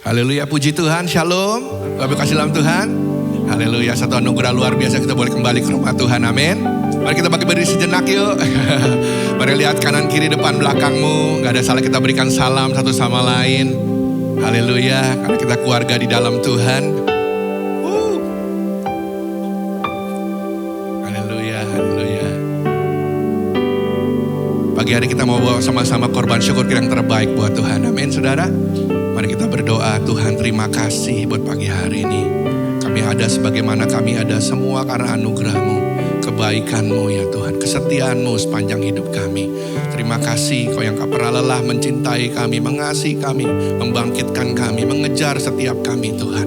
Haleluya, puji Tuhan, shalom. Bapak kasih dalam Tuhan. Haleluya, satu anugerah luar biasa kita boleh kembali ke rumah Tuhan, amin. Mari kita bagi berdiri sejenak yuk. Mari lihat kanan kiri depan belakangmu. Gak ada salah kita berikan salam satu sama lain. Haleluya, karena kita keluarga di dalam Tuhan. Haleluya, haleluya. Pagi hari kita mau bawa sama-sama korban syukur yang terbaik buat Tuhan, amin saudara. Mari kita berdoa, Tuhan terima kasih buat pagi hari ini. Kami ada sebagaimana kami ada semua karena anugerah-Mu, kebaikan-Mu ya Tuhan, kesetiaan-Mu sepanjang hidup kami. Terima kasih Kau yang tak pernah lelah mencintai kami, mengasihi kami, membangkitkan kami, mengejar setiap kami Tuhan.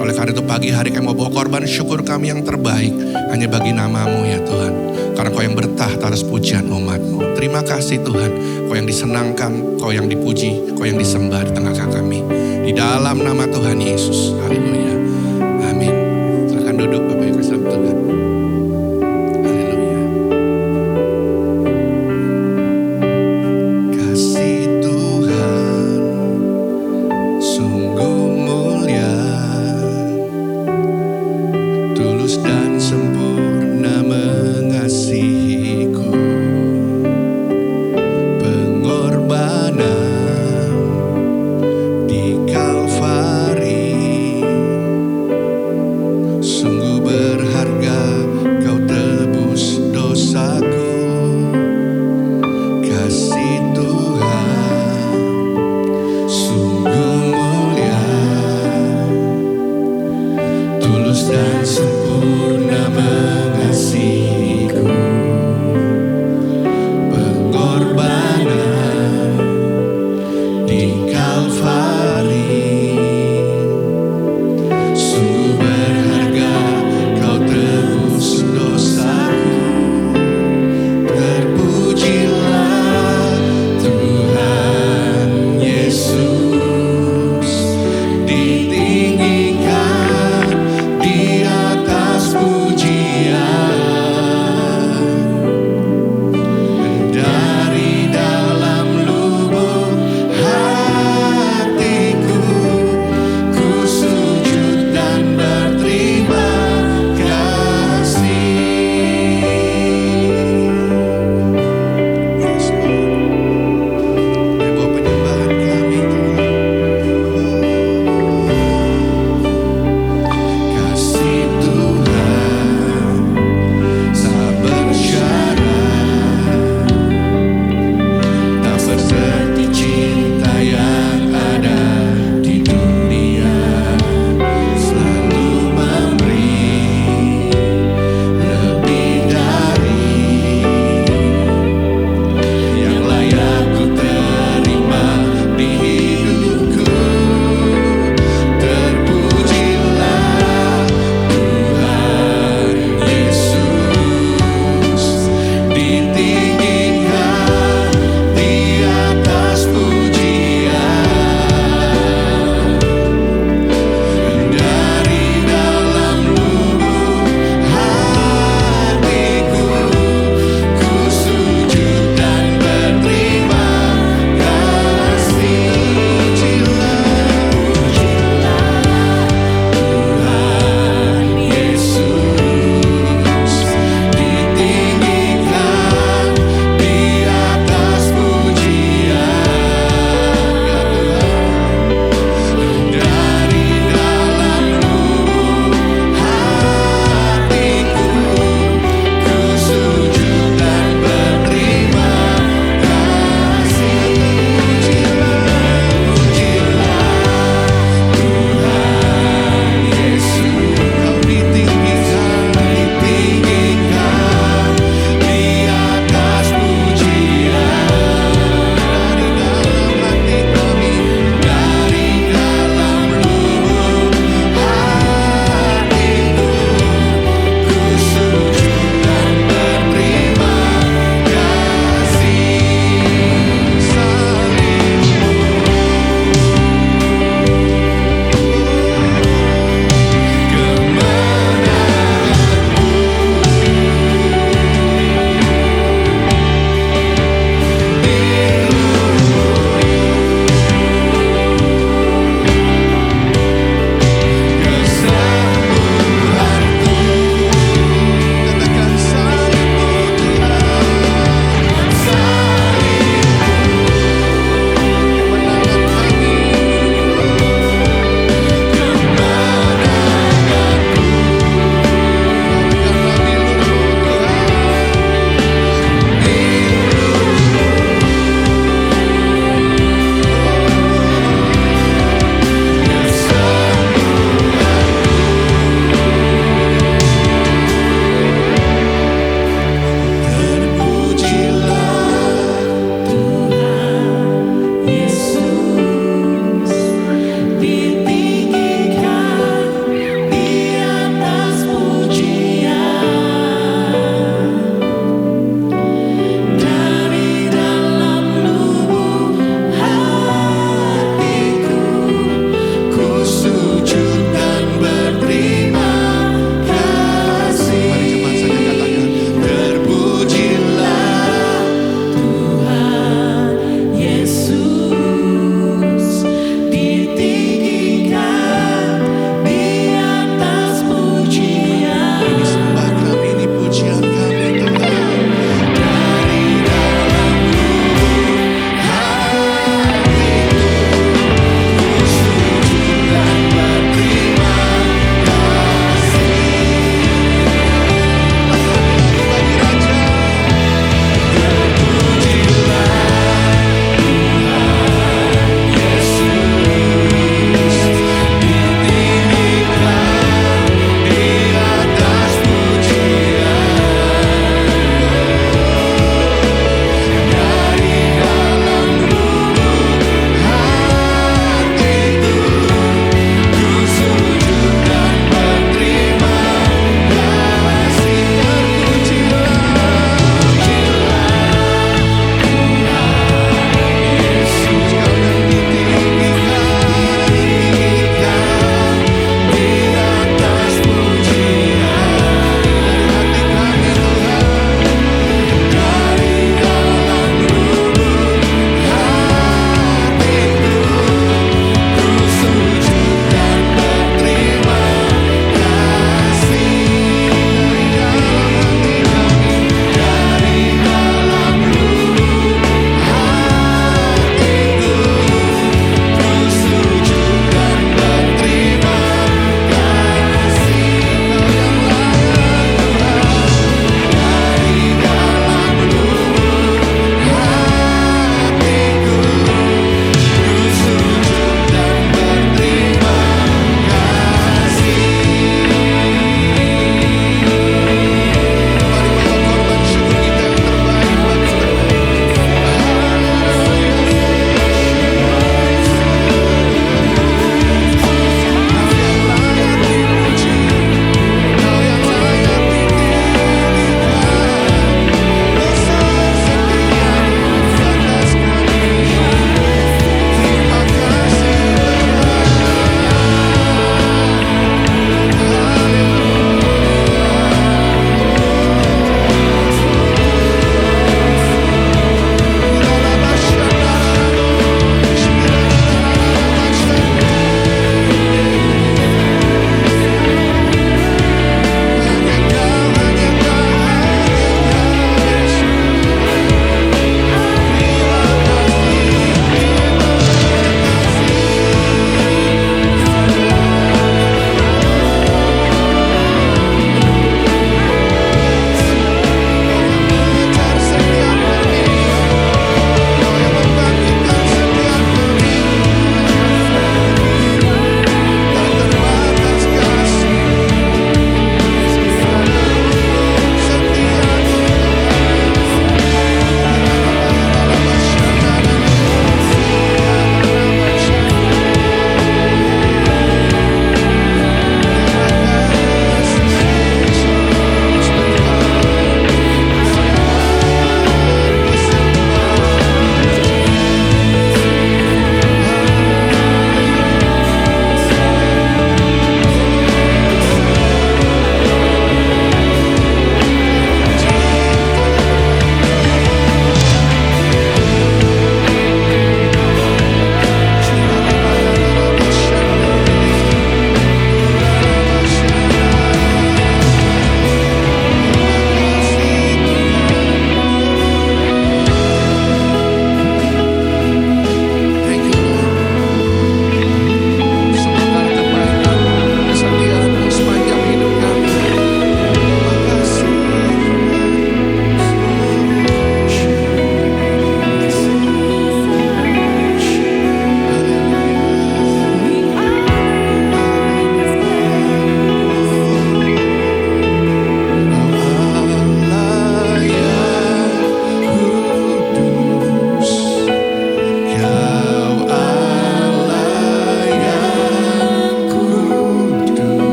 Oleh karena itu pagi hari kami mau bawa korban syukur kami yang terbaik hanya bagi nama-Mu ya Tuhan. Karena Kau yang bertahta atas pujian umat-Mu. Terima kasih Tuhan, Kau yang disenangkan, Kau yang dipuji, Kau yang disembah di tengah kami. Di dalam nama Tuhan Yesus, haleluya, amin. Silakan duduk Bapak Ibu kasih dalam Tuhan. Haleluya. Kasih Tuhan sungguh mulia, tulus dan sempurna mengasihiku. Pengorbanan di Kalvari sungguh berharga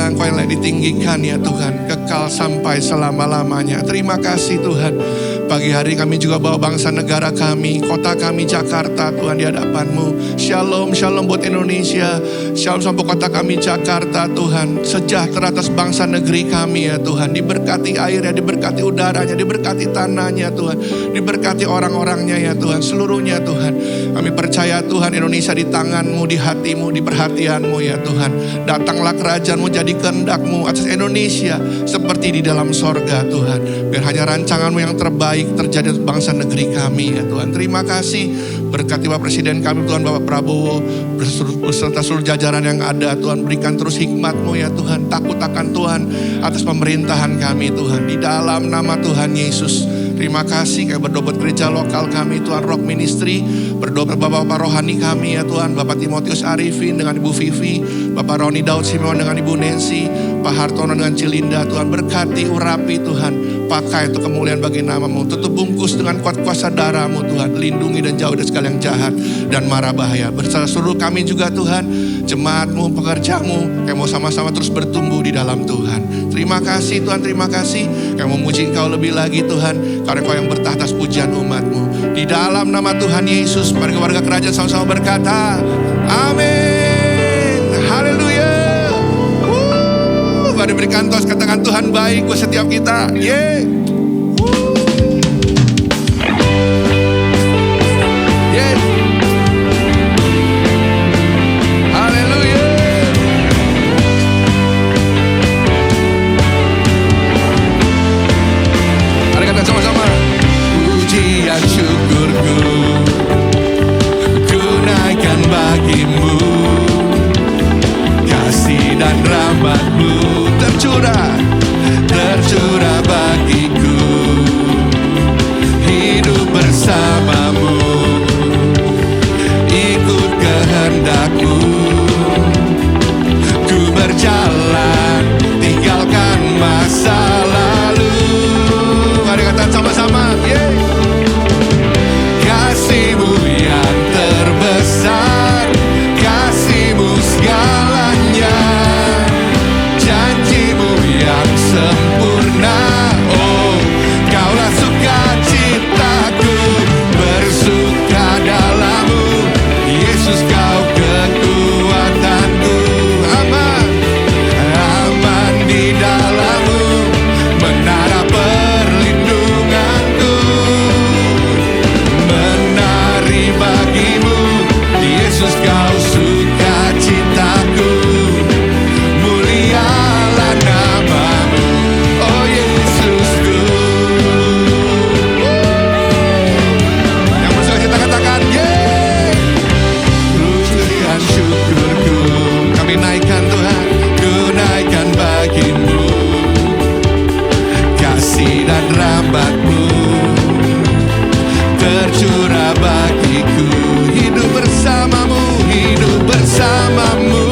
hanya Engkau yang layak ditinggikan ya Tuhan, kekal sampai selama-lamanya. Terima kasih Tuhan. Pagi hari kami juga bawa bangsa negara kami, kota kami Jakarta Tuhan di hadapan-Mu. Shalom, shalom buat Indonesia. Shalom sampai kota kami Jakarta Tuhan. Sejahtera atas bangsa negeri kami ya Tuhan. Diberkati airnya, diberkati udaranya, diberkati tanahnya Tuhan. Diberkati orang-orangnya ya Tuhan, seluruhnya Tuhan. Kami percaya Tuhan Indonesia di tangan-Mu, di hati-Mu, di perhatian-Mu ya Tuhan. Datanglah kerajaan-Mu, jadi kehendak-Mu atas Indonesia seperti di dalam sorga Tuhan. Biar hanya rancangan-Mu yang terbaik terjadi untuk bangsa negeri kami ya Tuhan. Terima kasih. Berkati Bapak Presiden kami Tuhan, Bapak Prabowo beserta seluruh jajaran yang ada Tuhan. Berikan terus hikmat-Mu ya Tuhan. Takut akan Tuhan atas pemerintahan kami Tuhan. Di dalam nama Tuhan Yesus. Terima kasih. Kami berdoa buat gereja lokal kami Tuhan, Rock Ministry. Berdoa buat Bapak-Bapak rohani kami ya Tuhan. Bapak Timotius Arifin dengan Ibu Vivi, Bapak Roni Daud Simeon dengan Ibu Nancy, Pak Hartono dengan Cilinda Tuhan. Berkati, urapi Tuhan. Pakai itu kemuliaan bagi nama-Mu. Tutup bungkus dengan kuat kuasa darah-Mu Tuhan. Lindungi dan jauh dari segala yang jahat dan mara bahaya. Bersama seluruh kami juga Tuhan, jemaat-Mu, pekerja-Mu, kami mau sama-sama terus bertumbuh di dalam Tuhan. Terima kasih Tuhan, terima kasih. Kami memuji Engkau lebih lagi Tuhan, karena Engkau yang bertahta atas pujian umat-Mu. Di dalam nama Tuhan Yesus, mari warga kerajaan sama-sama berkata, amin. Haleluya. Mari berikan tos, katakan Tuhan baik buat setiap kita. Yeah. Yes. Haleluya. Mari kata sama-sama. Pujian syukurku ku naikkan bagi-Mu, kasih dan rahmat-Mu tercurah bagiku, hidup bersama-Mu, ikut kehendak-Mu, ku berjalan tinggalkan masa lalu. Mari katakan sama-sama, yeah. Kasih-Mu yang terbesar, kasih-Mu segalanya, janji-Mu yang sempurna. Oh, Kaulah sukacitaku, bersuka dalam-Mu. Yesus, Kau kekuatanku. Aman, aman di dalam-Mu, menara perlindunganku. Menari bagi-Mu, Yesus, Kau sukacitaku. Mulialah nama-Mu, oh Yesusku. Yang bersuka cita katakan, yeah. Pujian syukurku kami naikkan Tuhan, ku naikkan bagi-Mu, kasih dan rahmat-Mu tercurah bagiku, hidup bersama-Mu, hidup bersama-Mu,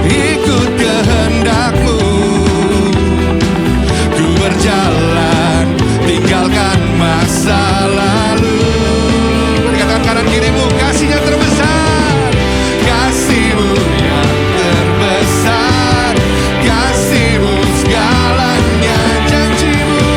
ikut kehendak-Mu, ku berjalan tinggalkan masa lalu. Mari katakan kanan kirimu, kasih-Nya terbesar, kasih-Mu yang terbesar, kasih-Mu segalanya, janji-Mu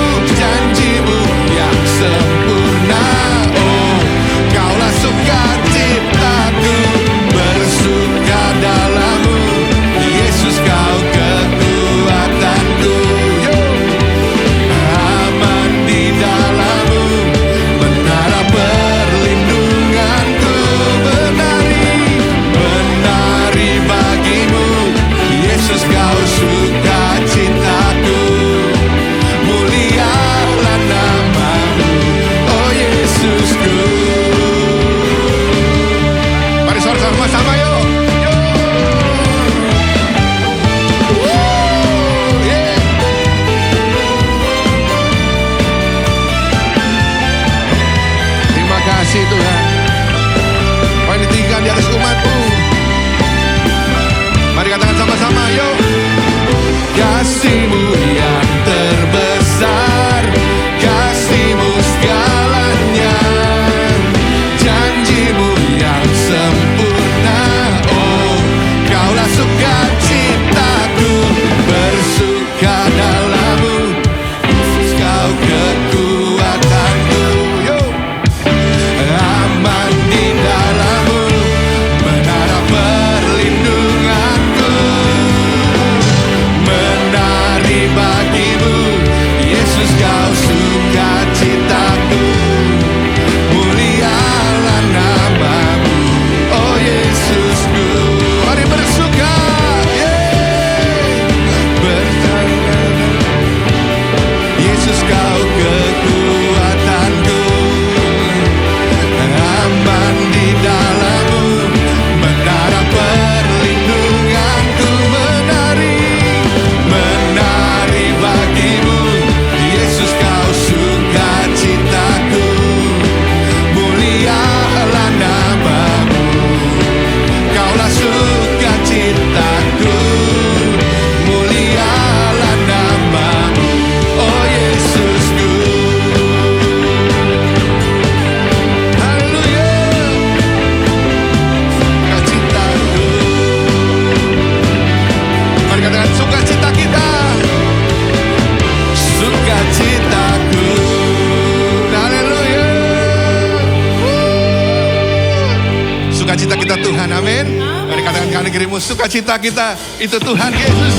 negerimu, sukacita kita itu Tuhan Yesus.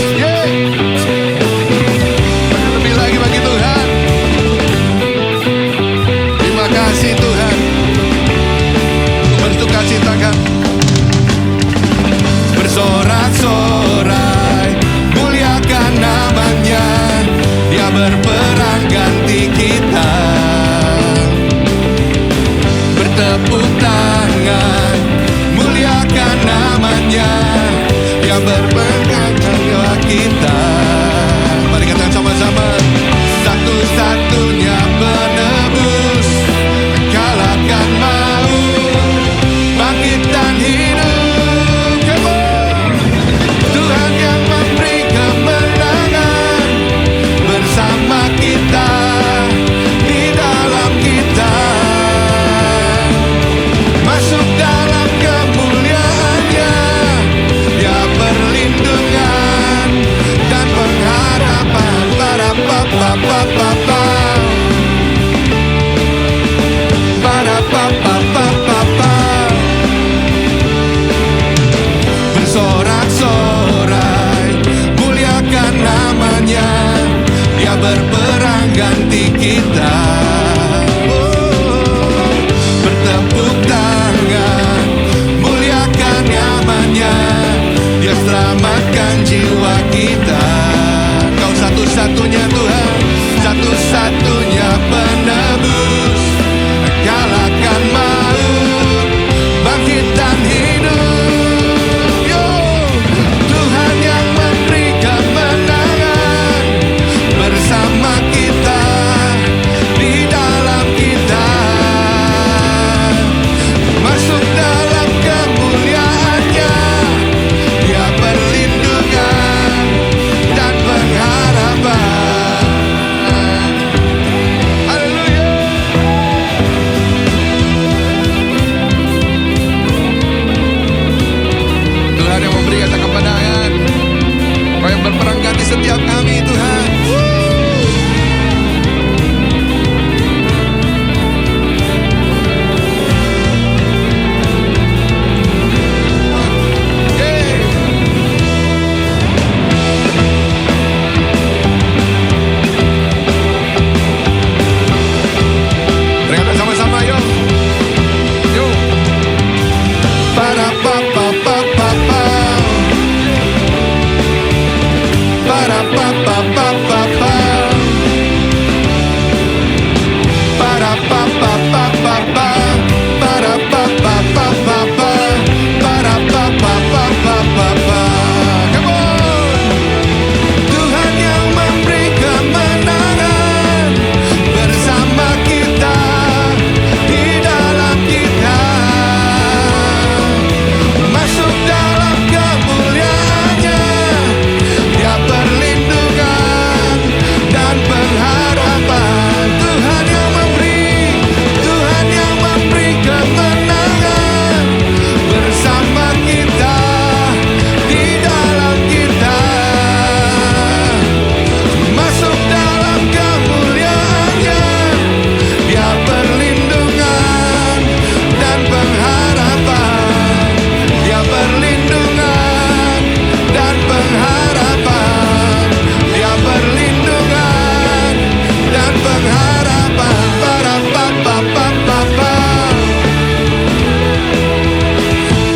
Lebih lagi bagi Tuhan. Terima kasih Tuhan. Bersukacitakan, bersorak-sorai, muliakan namanya. Dia berperang ganti kita. Bertepuk tangan, muliakan namanya. Dia berperang ganti kita. Mari katakan sama-sama. Satu-satunya penebus, kalahkan maut, bangkitkan hidup. Tuhan yang memberi kemenangan bersama kita, di dalam kita. Masuk dalam kemuliaannya, dia perlindungan dan pengharapan. Para papa papa, para papa papa, bersorak-sorai, muliakan namanya. Dia berperang ganti kita. Bertepuk tangan, muliakan namanya. Dia selamatkan jiwa kita. Kau satu-satunya Tuhan, satu-satunya penebus, kalahkan maut, bangkitkan hidup. Yo, Tuhan yang memberi kemenangan bersama kita, di dalam kita. Masuk dalam kemuliaannya, dia perlindungan dan pengharapan. Haleluya. Tuhan yang memberi kata kemenangan, Kau yang berperang ganti setiap kami Tuhan. Berikan sama-sama yuk. Yuk. Para papa papa papa, para papa papa papa, para papa papa papa, para papa papa papa, para papa papa papa. Come on. Tuhan yang memberi kemenangan bersama kita, di dalam kita. Masuk dalam kemuliaannya, dia perlindungan dan pengharapan. Tuhan yang memberi kemenangan bersama kita, di dalam kita. Masuk dalam kemuliaannya, dia perlindungan dan pengharapan. Dia perlindungan dan pengharapan. Dia perlindungan dan pengharapan. Para papa papa papa,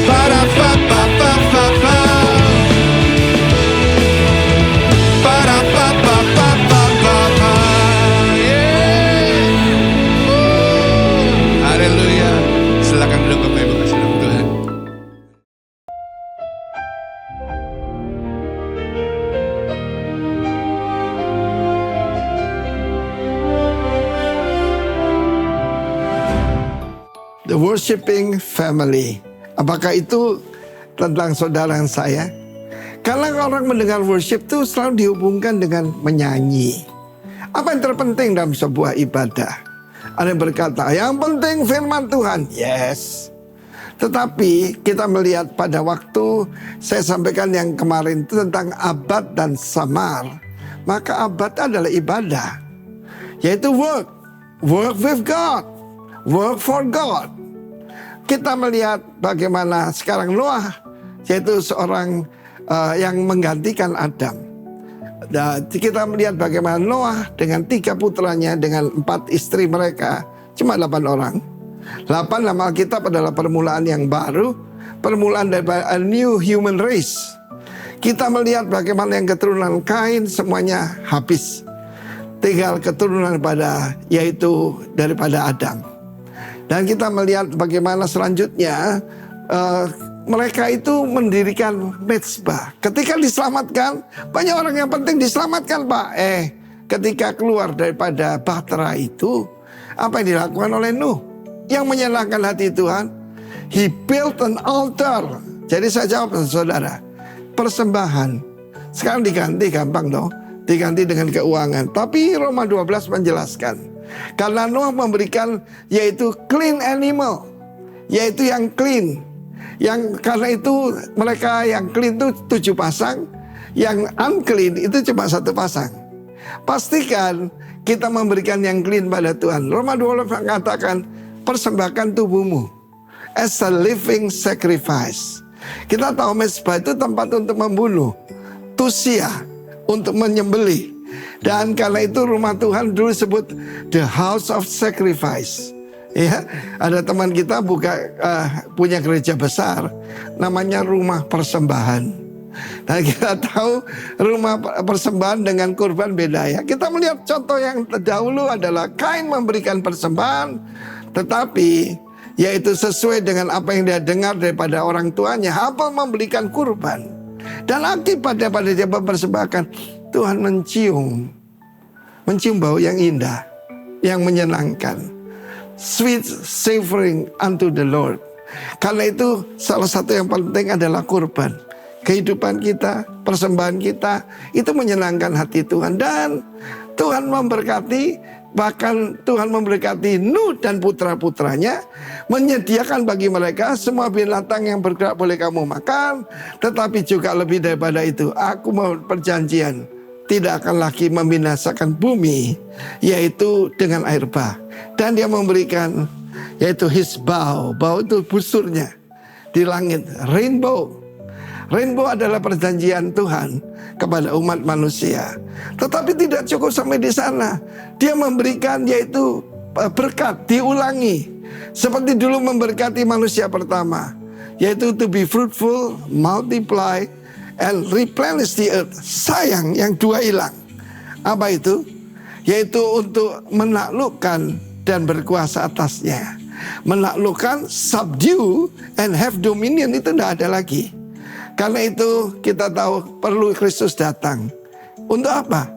para papa papa papa, para papa papa papa. Haleluya. Silakan duduk Bapak Ibu kasih dalam Tuhan. The worshiping family. Apakah itu tentang saudara dan saya? Karena orang mendengar worship itu selalu dihubungkan dengan menyanyi. Apa yang terpenting dalam sebuah ibadah? Ada yang berkata, yang penting firman Tuhan. Yes. Tetapi kita melihat pada waktu saya sampaikan yang kemarin itu tentang abad dan samar. Maka abad adalah ibadah. Yaitu work. Work with God. Work for God. Kita melihat bagaimana sekarang Noah yaitu seorang yang menggantikan Adam. Dan kita melihat bagaimana Noah dengan 3 putranya, dengan 4 istri mereka, cuma 8 orang. 8 dalam Alkitab adalah permulaan yang baru, permulaan dari a new human race. Kita melihat bagaimana yang keturunan Kain semuanya habis. Tinggal keturunan yaitu daripada Adam. Dan kita melihat bagaimana selanjutnya mereka itu mendirikan mezbah. Ketika diselamatkan, banyak orang yang penting diselamatkan, Pak. Ketika keluar daripada bahtera itu, apa yang dilakukan oleh Nuh? Yang menyenangkan hati Tuhan, he built an altar. Jadi saya jawab, saudara, persembahan. Sekarang diganti, gampang dong. Diganti dengan keuangan. Tapi Roma 12 menjelaskan, karena Noah memberikan yaitu clean animal, yaitu yang clean. Yang karena itu mereka yang clean itu 7 pasang, yang unclean itu cuma 1 pasang. Pastikan kita memberikan yang clean pada Tuhan. Roma 12 mengatakan, persembahkan tubuhmu as a living sacrifice. Kita tahu mezbah itu tempat untuk membunuh, tusia, untuk menyembelih. Dan karena itu rumah Tuhan dulu disebut the house of sacrifice. Ya, ada teman kita punya gereja besar, namanya rumah persembahan. Nah, kita tahu rumah persembahan dengan kurban beda ya. Kita melihat contoh yang terdahulu adalah Kain memberikan persembahan, tetapi yaitu sesuai dengan apa yang dia dengar daripada orang tuanya. Habel memberikan kurban, dan akibat daripada dia mempersembahkan, Tuhan mencium bau yang indah, yang menyenangkan. Sweet savoring unto the Lord. Karena itu salah satu yang penting adalah kurban. Kehidupan kita, persembahan kita, itu menyenangkan hati Tuhan. Dan Tuhan memberkati, bahkan Tuhan memberkati Nuh dan putra-putranya, menyediakan bagi mereka semua binatang yang bergerak boleh kamu makan. Tetapi juga lebih daripada itu, aku mau perjanjian, tidak akan lagi membinasakan bumi, yaitu dengan air bah. Dan dia memberikan yaitu his bow. Bow itu busurnya di langit, rainbow. Rainbow adalah perjanjian Tuhan kepada umat manusia. Tetapi tidak cukup sampai di sana. Dia memberikan yaitu berkat, diulangi. Seperti dulu memberkati manusia pertama, yaitu to be fruitful, multiply, and replenish the earth. Sayang yang 2 hilang. Apa itu? Yaitu untuk menaklukkan dan berkuasa atasnya. Menaklukkan, subdue, and have dominion, itu tidak ada lagi. Karena itu kita tahu perlu Kristus datang. Untuk apa?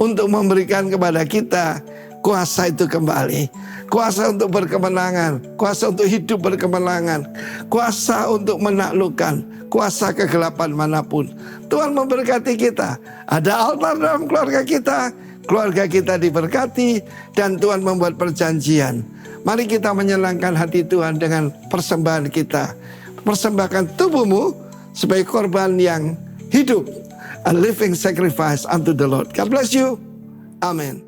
Untuk memberikan kepada kita kuasa itu kembali. Kuasa untuk berkemenangan, kuasa untuk hidup berkemenangan, kuasa untuk menaklukkan, kuasa kegelapan manapun. Tuhan memberkati kita. Ada altar dalam keluarga kita diberkati, dan Tuhan membuat perjanjian. Mari kita menyenangkan hati Tuhan dengan persembahan kita. Persembahkan tubuhmu sebagai korban yang hidup, a living sacrifice unto the Lord. God bless you. Amen.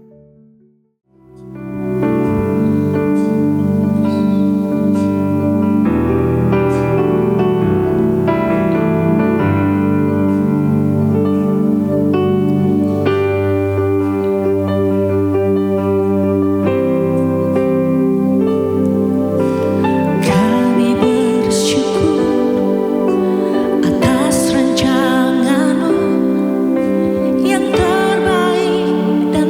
Yang terbaik dan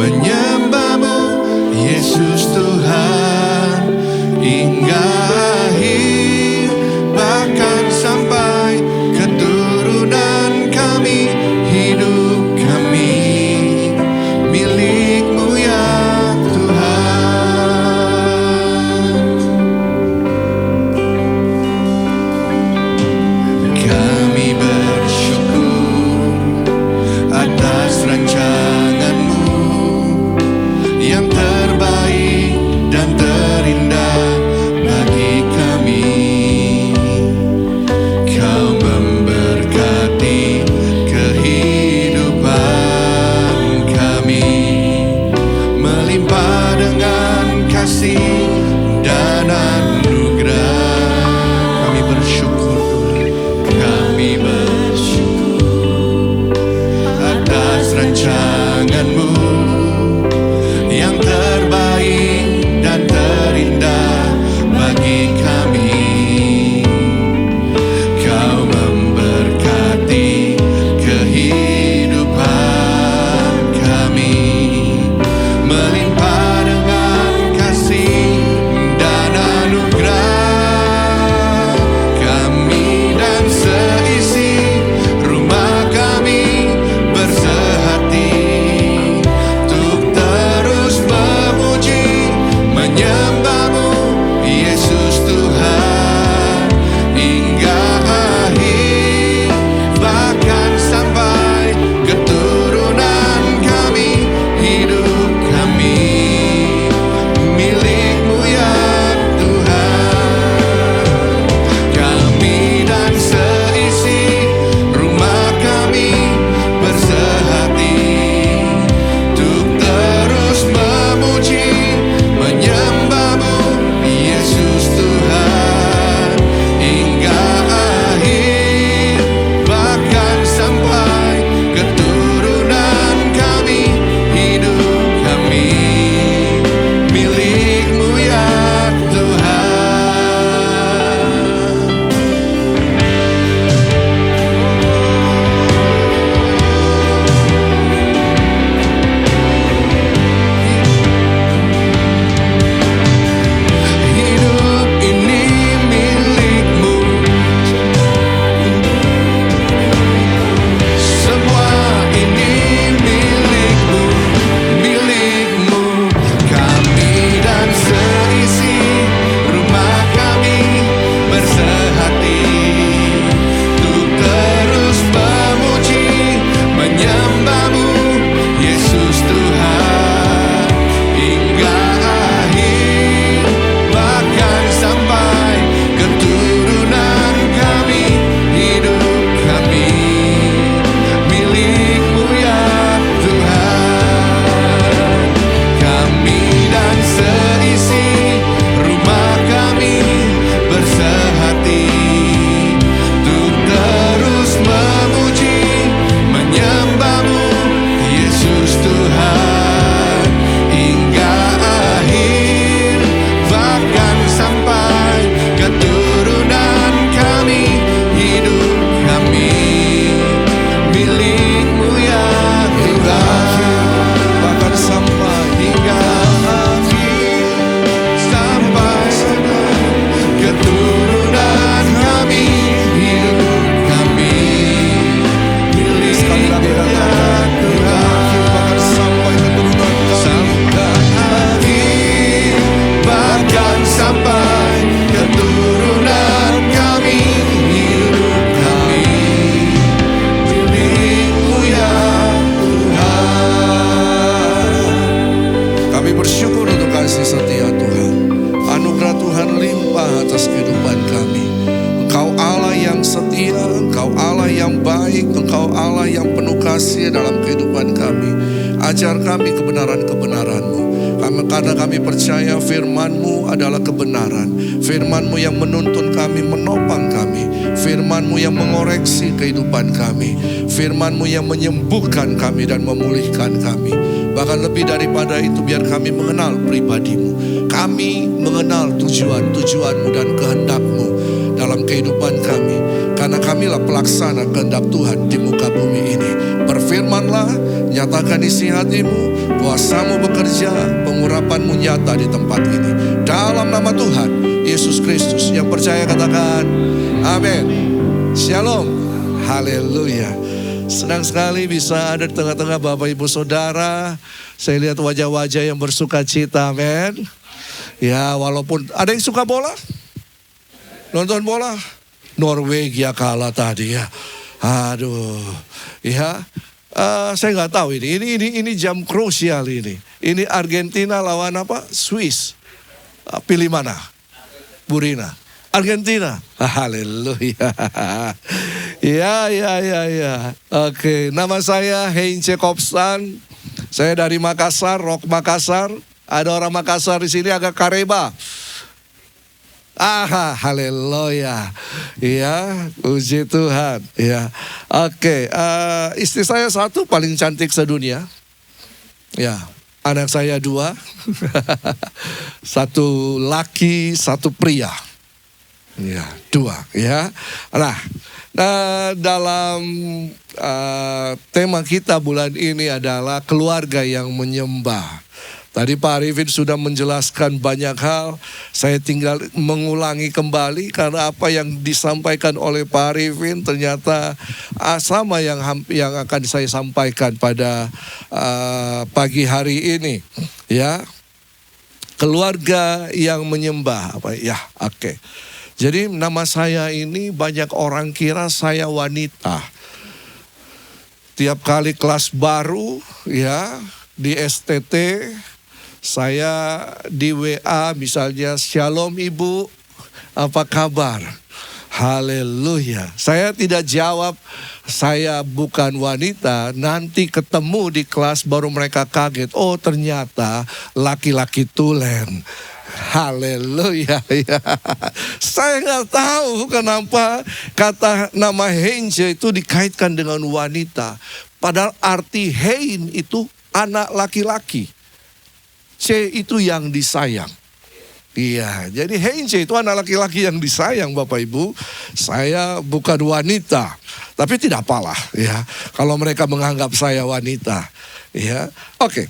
menyembahmu Yesus Tuhan hingga akhir, bahkan sampai keturunan kami, hidup kami milik-Mu ya Tuhan. Kami bersyukur atas rancangan-Mu yang terbaik dan terindah bagi kami. Kau memberkati kehidupan kami, melimpah dengan kasih dan anugerah. Kami bersyukur Tuhan, kami bersyukur atas rancangan-Mu yang terbaik dan terindah bagi kami. Kau memberkati kehidupan kami, melimpah dengan kasih dan anugerah. Kami dan seisi rumah kami bersehati untuk terus memuji, menyembah-Mu Yesus Tuhan hingga akhir, bahkan sampai keturunan kami, hidup kami milik-Mu ya Tuhan. Kami dan seisi rumah kami bersehati untuk terus memuji, menyembah-Mu Yesus Tuhan hingga akhir, bahkan sampai keturunan kami, hidup kami milik-Mu ya Tuhan. Hidup ini milik-Mu, semua ini milik-Mu, milik-Mu. Kami dan seisi rumah kami bersehati untuk terus memuji, menyembah-Mu Yesus Tuhan hingga akhir, bahkan sampai keturunan kami, hidup kami milik-Mu ya Tuhan. Kami dan seisi rumah kami bersehati untuk terus memuji, menyembah-Mu Yesus Tuhan hingga akhir, bahkan sampai keturunan kami, hidup kami milik-Mu ya Tuhan. Bahkan sampai hingga akhir, sampai keturunan kami, hidup kami milik-Mu ya Tuhan. Bahkan sampai keturunan sampai akhir, bahkan sampai keturunan kami, hidup kami milik-Mu ya Tuhan. Kami bersyukur untuk kasih setia Tuhan. Anugerah Tuhan limpah atas kehidupan kami. Engkau Allah yang setia, Engkau Allah yang baik, Engkau Allah yang penuh kasih dalam kehidupan kami. Ajar kami kebenaran-kebenaran-Mu. Karena kami percaya firman-Mu adalah kebenaran. Firman-Mu yang menuntun kami, menopang kami. Firman-Mu yang mengoreksi kehidupan kami. Firman-Mu yang menyembuhkan kami dan memulihkan kami. Bahkan lebih daripada itu, biar kami mengenal pribadi-Mu. Kami mengenal tujuan-tujuan-Mu dan kehendak-Mu dalam kehidupan kami. Karena kamilah pelaksana kehendak Tuhan di muka bumi ini. Berfirmanlah, Nyatakan isi hatimu, kuasamu bekerja, pengurapanmu nyata di tempat ini. Dalam nama Tuhan Yesus Kristus, yang percaya katakan amin. Shalom. Haleluya. Senang sekali bisa ada di tengah-tengah Bapak Ibu Saudara. Saya lihat wajah-wajah yang bersuka cita, amin. Ya, walaupun ada yang suka bola, nonton bola, Norwegia kalah tadi ya. Aduh, ya. Saya nggak tahu ini jam krusial ini. Ini Argentina lawan apa? Swiss. Pilih mana? Burina. Argentina. Haleluya. Ya. Oke, nama saya Heinze Kopsan. Saya dari Makassar, Rock Makassar. Ada orang Makassar di sini agak kareba. Haleluya. Ya, puji Tuhan. Ya. Oke, istri saya satu paling cantik sedunia. Ya, anak saya 2. Satu laki, satu pria. Ya, 2 ya. Nah, dalam tema kita bulan ini adalah keluarga yang menyembah. Tadi Pak Arifin sudah menjelaskan banyak hal. Saya tinggal mengulangi kembali karena apa yang disampaikan oleh Pak Arifin ternyata sama yang akan saya sampaikan pada pagi hari ini. Ya, keluarga yang menyembah. Oke. Jadi nama saya ini banyak orang kira saya wanita. Tiap kali kelas baru ya di STT, saya di WA misalnya, "Shalom Ibu, apa kabar?" Haleluya. Saya tidak jawab saya bukan wanita, nanti ketemu di kelas baru mereka kaget. Oh, ternyata laki-laki tulen. Haleluya. Saya nggak tahu kenapa kata nama Heinze itu dikaitkan dengan wanita. Padahal arti Hein itu anak laki-laki. C itu yang disayang. Iya, jadi Heinze itu anak laki-laki yang disayang Bapak Ibu. Saya bukan wanita, tapi tidak apalah ya. Kalau mereka menganggap saya wanita, ya. Oke.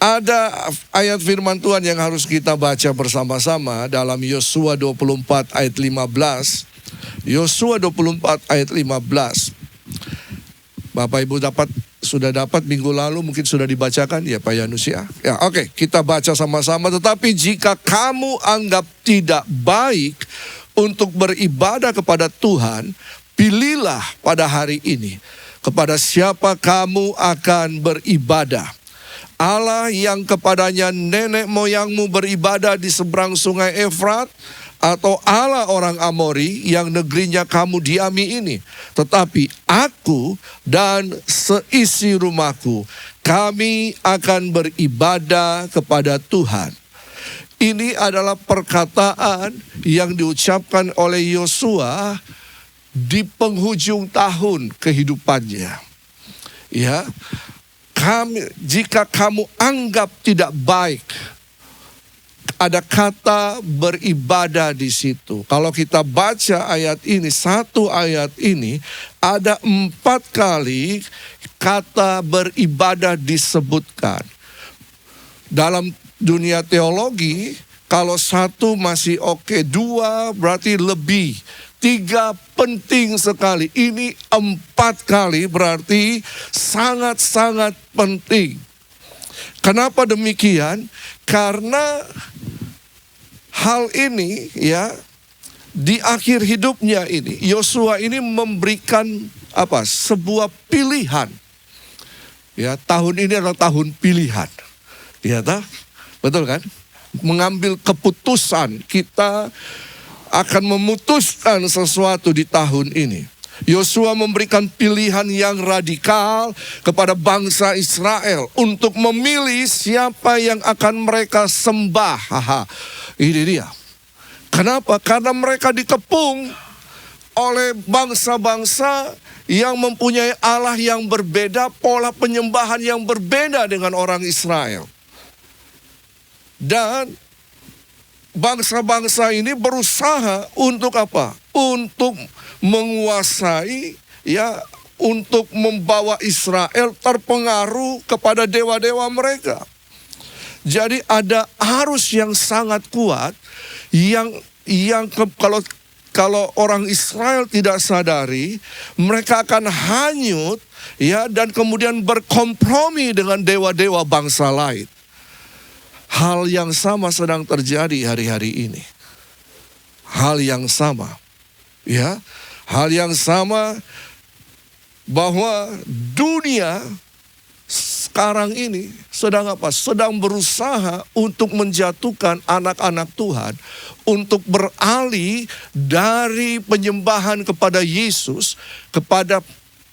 Ada ayat firman Tuhan yang harus kita baca bersama-sama dalam Yosua 24 ayat 15. Yosua 24 ayat 15. Bapak Ibu sudah dapat minggu lalu, mungkin sudah dibacakan ya Pak Yanus ya. Ya, oke, kita baca sama-sama. Tetapi jika kamu anggap tidak baik untuk beribadah kepada Tuhan, pilihlah pada hari ini kepada siapa kamu akan beribadah. Allah yang kepadanya nenek moyangmu beribadah di seberang sungai Efrat, atau Allah orang Amori yang negerinya kamu diami ini. Tetapi aku dan seisi rumahku, kami akan beribadah kepada Tuhan. Ini adalah perkataan yang diucapkan oleh Yosua di penghujung tahun kehidupannya. Ya, jika kamu anggap tidak baik, ada kata beribadah di situ. Kalau kita baca ayat ini, satu ayat ini, ada 4 kali kata beribadah disebutkan. Dalam dunia teologi, kalau 1 masih oke, 2 berarti lebih, 3 penting sekali. Ini 4 kali berarti sangat-sangat penting. Kenapa demikian? Karena hal ini ya, di akhir hidupnya ini Yosua ini memberikan sebuah pilihan. Ya, tahun ini adalah tahun pilihan. Ya, betul kan? Mengambil keputusan, kita akan memutuskan sesuatu di tahun ini. Yosua memberikan pilihan yang radikal kepada bangsa Israel untuk memilih siapa yang akan mereka sembah. Ini dia. Kenapa? Karena mereka dikepung oleh bangsa-bangsa yang mempunyai Allah yang berbeda, pola penyembahan yang berbeda dengan orang Israel. Dan bangsa-bangsa ini berusaha untuk apa? Untuk menguasai ya untuk membawa Israel terpengaruh kepada dewa-dewa mereka. Jadi ada arus yang sangat kuat kalau orang Israel tidak sadari, mereka akan hanyut ya, dan kemudian berkompromi dengan dewa-dewa bangsa lain. Hal yang sama sedang terjadi hari-hari ini. Hal yang sama. Ya, hal yang sama bahwa dunia sekarang ini sedang apa? Sedang berusaha untuk menjatuhkan anak-anak Tuhan untuk beralih dari penyembahan kepada Yesus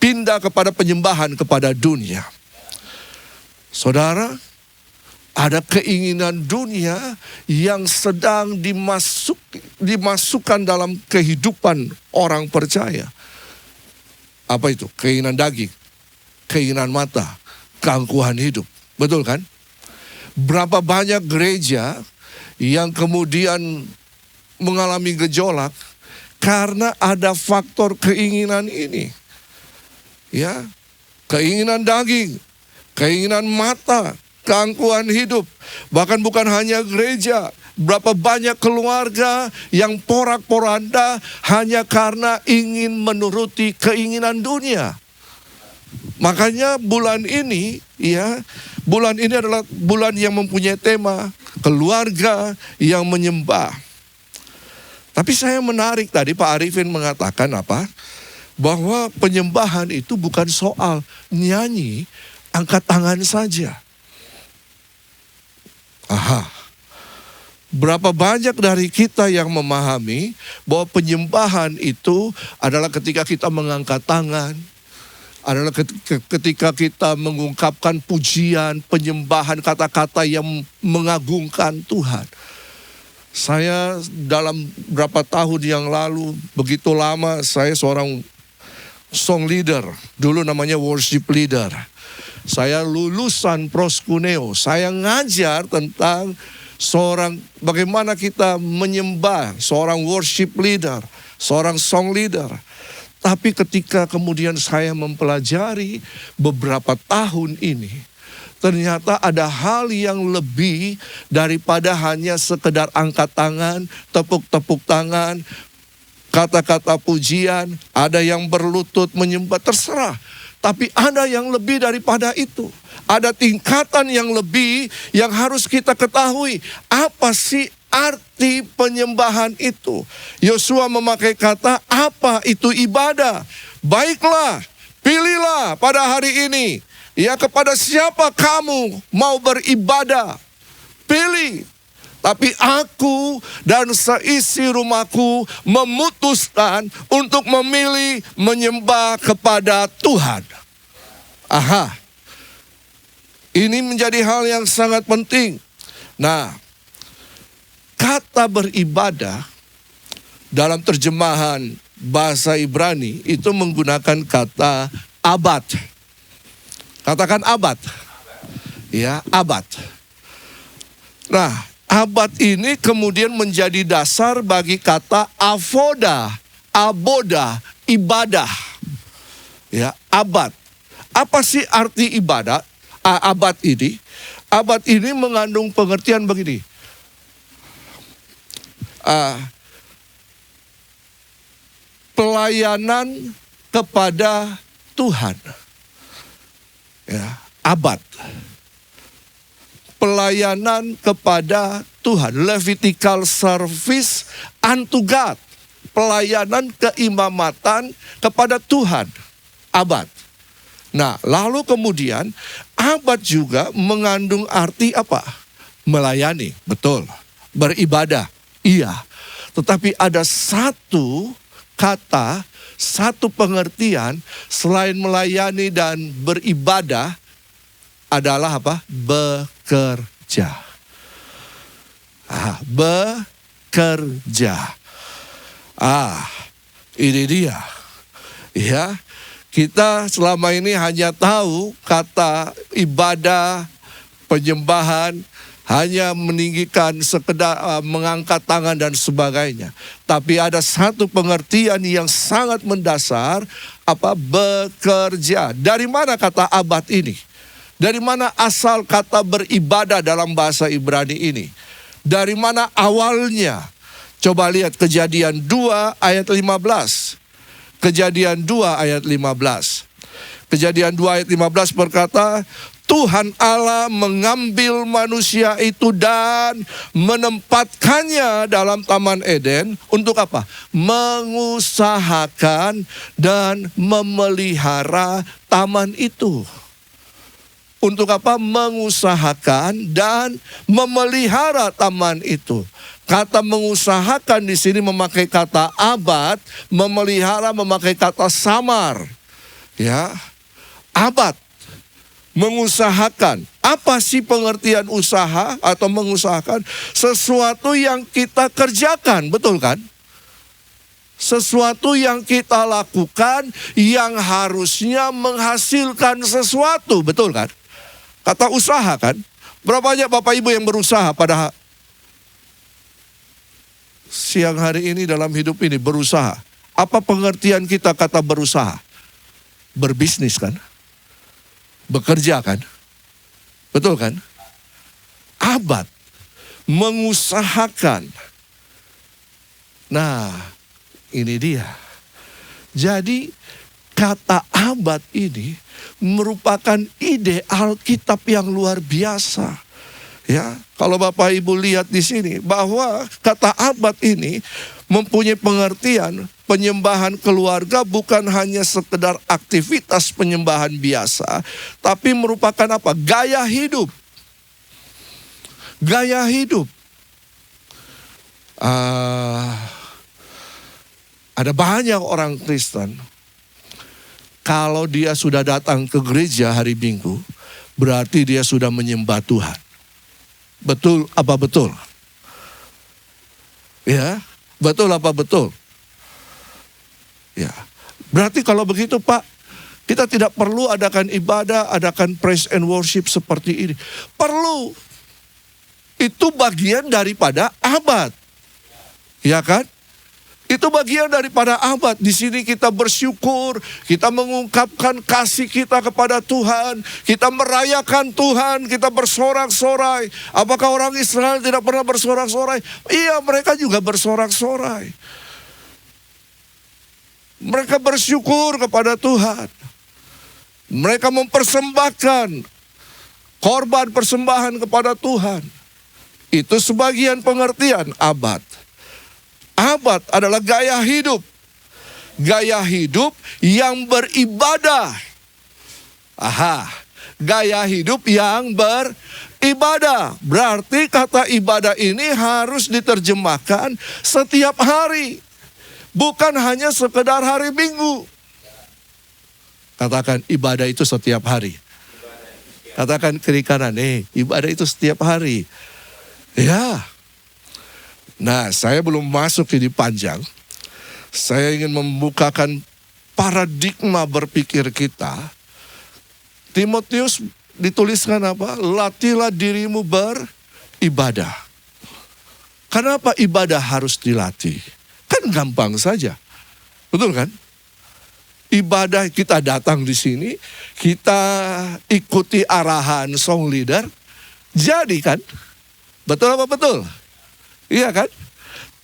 pindah kepada penyembahan kepada dunia. Saudara, ada keinginan dunia yang sedang dimasukkan dalam kehidupan orang percaya. Apa itu? Keinginan daging, keinginan mata, keangkuhan hidup. Betul kan? Berapa banyak gereja yang kemudian mengalami gejolak karena ada faktor keinginan ini. Ya, keinginan daging, keinginan mata, keangkuhan hidup. Bahkan bukan hanya gereja, berapa banyak keluarga yang porak-poranda hanya karena ingin menuruti keinginan dunia. Makanya bulan ini adalah bulan yang mempunyai tema keluarga yang menyembah. Tapi saya menarik tadi Pak Arifin mengatakan apa? Bahwa penyembahan itu bukan soal nyanyi, angkat tangan saja. Berapa banyak dari kita yang memahami bahwa penyembahan itu adalah ketika kita mengangkat tangan, adalah ketika kita mengungkapkan pujian, penyembahan, kata-kata yang mengagungkan Tuhan. Saya dalam berapa tahun yang lalu, begitu lama saya seorang song leader, dulu namanya worship leader. Saya lulusan proskuneo, saya ngajar tentang bagaimana kita menyembah, seorang worship leader, seorang song leader. Tapi ketika kemudian saya mempelajari beberapa tahun ini, ternyata ada hal yang lebih daripada hanya sekedar angkat tangan, tepuk-tepuk tangan, kata-kata pujian, ada yang berlutut menyembah, terserah. Tapi ada yang lebih daripada itu. Ada tingkatan yang lebih yang harus kita ketahui. Apa sih arti penyembahan itu? Yosua memakai kata, apa itu ibadah? Baiklah, pilihlah pada hari ini. Ya, kepada siapa kamu mau beribadah? Pilih. Tapi aku dan seisi rumahku memutuskan untuk memilih menyembah kepada Tuhan. Ini menjadi hal yang sangat penting. Nah, kata beribadah dalam terjemahan bahasa Ibrani itu menggunakan kata abad. Katakan abad. Ya, abad. Nah, abad ini kemudian menjadi dasar bagi kata avoda, aboda, ibadah. Ya, abad. Apa sih arti ibadah? Abad ini? Abad ini mengandung pengertian begini. Pelayanan kepada Tuhan. Ya, abad. Pelayanan kepada Tuhan. Levitical service unto God. Pelayanan keimamatan kepada Tuhan. Abad. Nah, lalu kemudian abad juga mengandung arti apa? Melayani, betul. Beribadah, iya. Tetapi ada satu kata, satu pengertian selain melayani dan beribadah adalah apa? Bekerja. Bekerja. Ini dia. Ya, kita selama ini hanya tahu kata ibadah, penyembahan hanya meninggikan sekedar mengangkat tangan dan sebagainya. Tapi ada satu pengertian yang sangat mendasar, bekerja. Dari mana kata abad ini? Dari mana asal kata beribadah dalam bahasa Ibrani ini? Dari mana awalnya? Coba lihat Kejadian 2 ayat 15. Kejadian 2 ayat 15. Kejadian 2 ayat 15 berkata, Tuhan Allah mengambil manusia itu dan menempatkannya dalam Taman Eden untuk apa? Mengusahakan dan memelihara taman itu. Untuk apa? Mengusahakan dan memelihara taman itu. Kata mengusahakan di sini memakai kata abad, memelihara memakai kata samar. Ya, abad. Mengusahakan. Apa sih pengertian usaha atau mengusahakan? Sesuatu yang kita kerjakan, betul kan? Sesuatu yang kita lakukan yang harusnya menghasilkan sesuatu, betul kan? Kata usaha kan? Berapa banyak Bapak Ibu yang berusaha pada siang hari ini dalam hidup ini berusaha? Apa pengertian kita kata berusaha? Berbisnis kan? Bekerja kan? Betul kan? Abad. Mengusahakan. Nah, ini dia. Jadi kata abad ini merupakan ide Alkitab yang luar biasa. Ya, kalau Bapak Ibu lihat di sini bahwa kata abad ini mempunyai pengertian penyembahan keluarga bukan hanya sekedar aktivitas penyembahan biasa, tapi merupakan apa? Gaya hidup. Gaya hidup. Ada banyak orang Kristen, kalau dia sudah datang ke gereja hari Minggu, berarti dia sudah menyembah Tuhan. Betul apa betul? Ya, betul apa betul? Ya, berarti kalau begitu Pak, kita tidak perlu adakan ibadah, adakan praise and worship seperti ini. Perlu. Itu bagian daripada abad. Ya kan? Itu bagian daripada abad. Di sini kita bersyukur, kita mengungkapkan kasih kita kepada Tuhan, kita merayakan Tuhan, kita bersorak-sorai. Apakah orang Israel tidak pernah bersorak-sorai? Iya, mereka juga bersorak-sorai. Mereka bersyukur kepada Tuhan. Mereka mempersembahkan korban persembahan kepada Tuhan. Itu sebagian pengertian abad. Abad adalah gaya hidup. Gaya hidup yang beribadah. Gaya hidup yang beribadah. Berarti kata ibadah ini harus diterjemahkan setiap hari. Bukan hanya sekedar hari Minggu. Katakan ibadah itu setiap hari. Katakan kiri kanan, ibadah itu setiap hari. Ya. Nah, saya belum masuk ini panjang. Saya ingin membukakan paradigma berpikir kita. Timotius dituliskan apa? Latihlah dirimu beribadah. Kenapa ibadah harus dilatih? Kan gampang saja. Betul kan? Ibadah kita datang di sini, kita ikuti arahan song leader. Jadi kan? Betul apa betul? Iya kan?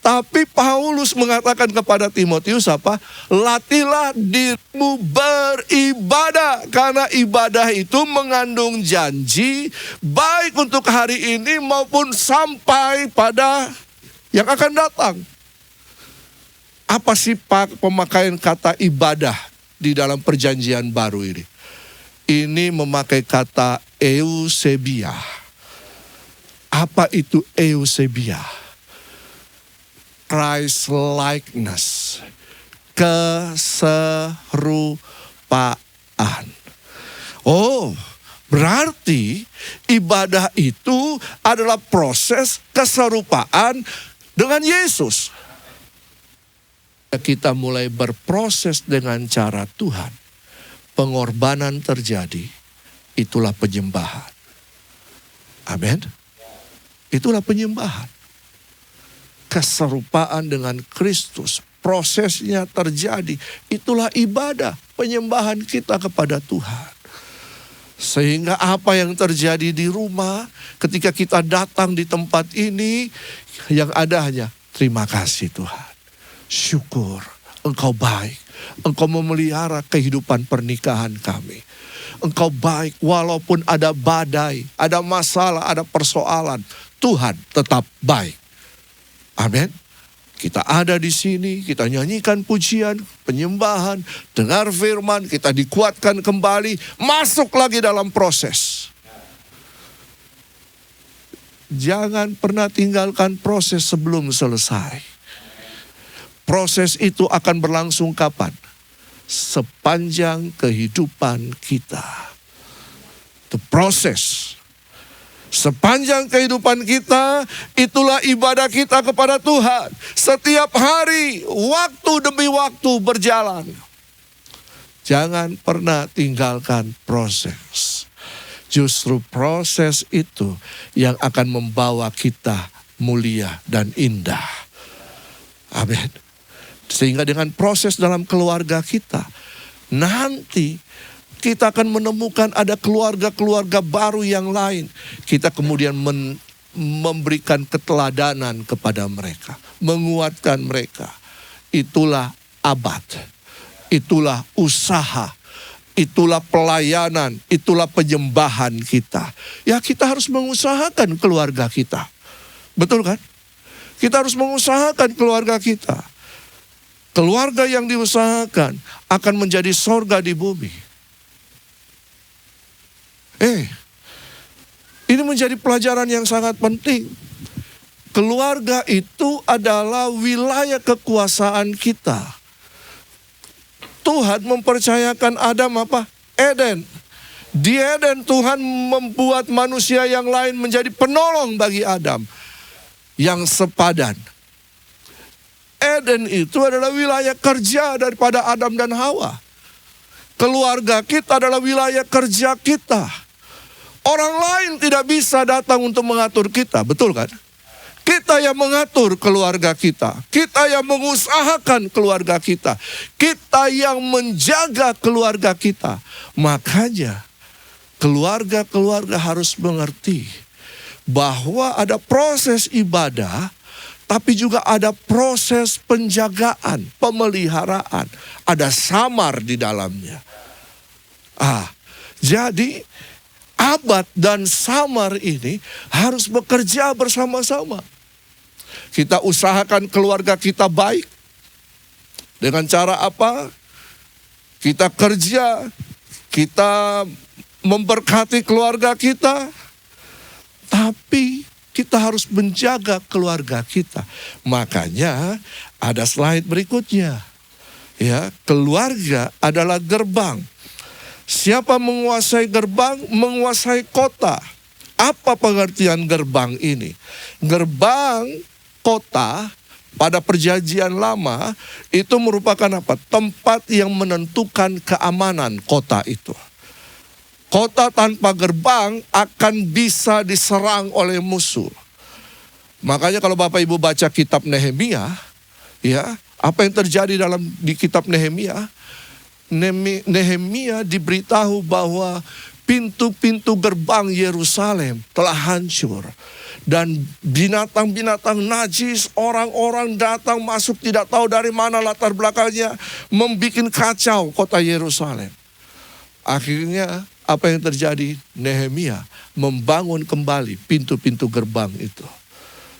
Tapi Paulus mengatakan kepada Timotius apa? Latihlah dirimu beribadah. Karena ibadah itu mengandung janji baik untuk hari ini maupun sampai pada yang akan datang. Apa sih pemakaian kata ibadah di dalam perjanjian baru ini? Ini memakai kata eusebia. Apa itu eusebia? Christ likeness, keserupaan. Oh, berarti ibadah itu adalah proses keserupaan dengan Yesus. Kita mulai berproses dengan cara Tuhan, pengorbanan terjadi, itulah penyembahan. Amin. Itulah penyembahan. Keserupaan dengan Kristus. Prosesnya terjadi. Itulah ibadah penyembahan kita kepada Tuhan. Sehingga apa yang terjadi di rumah ketika kita datang di tempat ini, yang ada hanya terima kasih Tuhan. Syukur, Engkau baik. Engkau memelihara kehidupan pernikahan kami. Engkau baik walaupun ada badai, ada masalah, ada persoalan. Tuhan tetap baik. Amin. Kita ada di sini, kita nyanyikan pujian, penyembahan, dengar firman, kita dikuatkan kembali, masuk lagi dalam proses. Jangan pernah tinggalkan proses sebelum selesai. Proses itu akan berlangsung kapan? Sepanjang kehidupan kita. The process. Sepanjang kehidupan kita, itulah ibadah kita kepada Tuhan. Setiap hari, waktu demi waktu berjalan. Jangan pernah tinggalkan proses. Justru proses itu yang akan membawa kita mulia dan indah. Amin. Sehingga dengan proses dalam keluarga kita, nanti kita akan menemukan ada keluarga-keluarga baru yang lain. Kita kemudian memberikan keteladanan kepada mereka. Menguatkan mereka. Itulah abad. Itulah usaha. Itulah pelayanan. Itulah penyembahan kita. Ya, kita harus mengusahakan keluarga kita. Betul kan? Kita harus mengusahakan keluarga kita. Keluarga yang diusahakan akan menjadi sorga di bumi. Ini menjadi pelajaran yang sangat penting. Keluarga itu adalah wilayah kekuasaan kita. Tuhan mempercayakan Adam apa? Eden. Di Eden Tuhan membuat manusia yang lain menjadi penolong bagi Adam. Yang sepadan. Eden itu adalah wilayah kerja daripada Adam dan Hawa. Keluarga kita adalah wilayah kerja kita. Orang lain tidak bisa datang untuk mengatur kita, betul kan? Kita yang mengatur keluarga kita. Kita yang mengusahakan keluarga kita. Kita yang menjaga keluarga kita. Makanya keluarga-keluarga harus mengerti bahwa ada proses ibadah, tapi juga ada proses penjagaan, pemeliharaan. Ada samar di dalamnya. Jadi abad dan samar ini harus bekerja bersama-sama. Kita usahakan keluarga kita baik. Dengan cara apa? Kita kerja, kita memberkati keluarga kita. Tapi kita harus menjaga keluarga kita. Makanya ada slide berikutnya. Ya, keluarga adalah gerbang. Siapa menguasai gerbang, menguasai kota. Apa pengertian gerbang ini? Gerbang kota pada perjanjian lama itu merupakan apa? Tempat yang menentukan keamanan kota itu. Kota tanpa gerbang akan bisa diserang oleh musuh. Makanya kalau Bapak Ibu baca kitab Nehemia, ya, apa yang terjadi di kitab Nehemia? Nehemia diberitahu bahwa pintu-pintu gerbang Yerusalem telah hancur. Dan binatang-binatang najis, orang-orang datang masuk tidak tahu dari mana latar belakangnya, membuat kacau kota Yerusalem. Akhirnya apa yang terjadi? Nehemia membangun kembali pintu-pintu gerbang itu.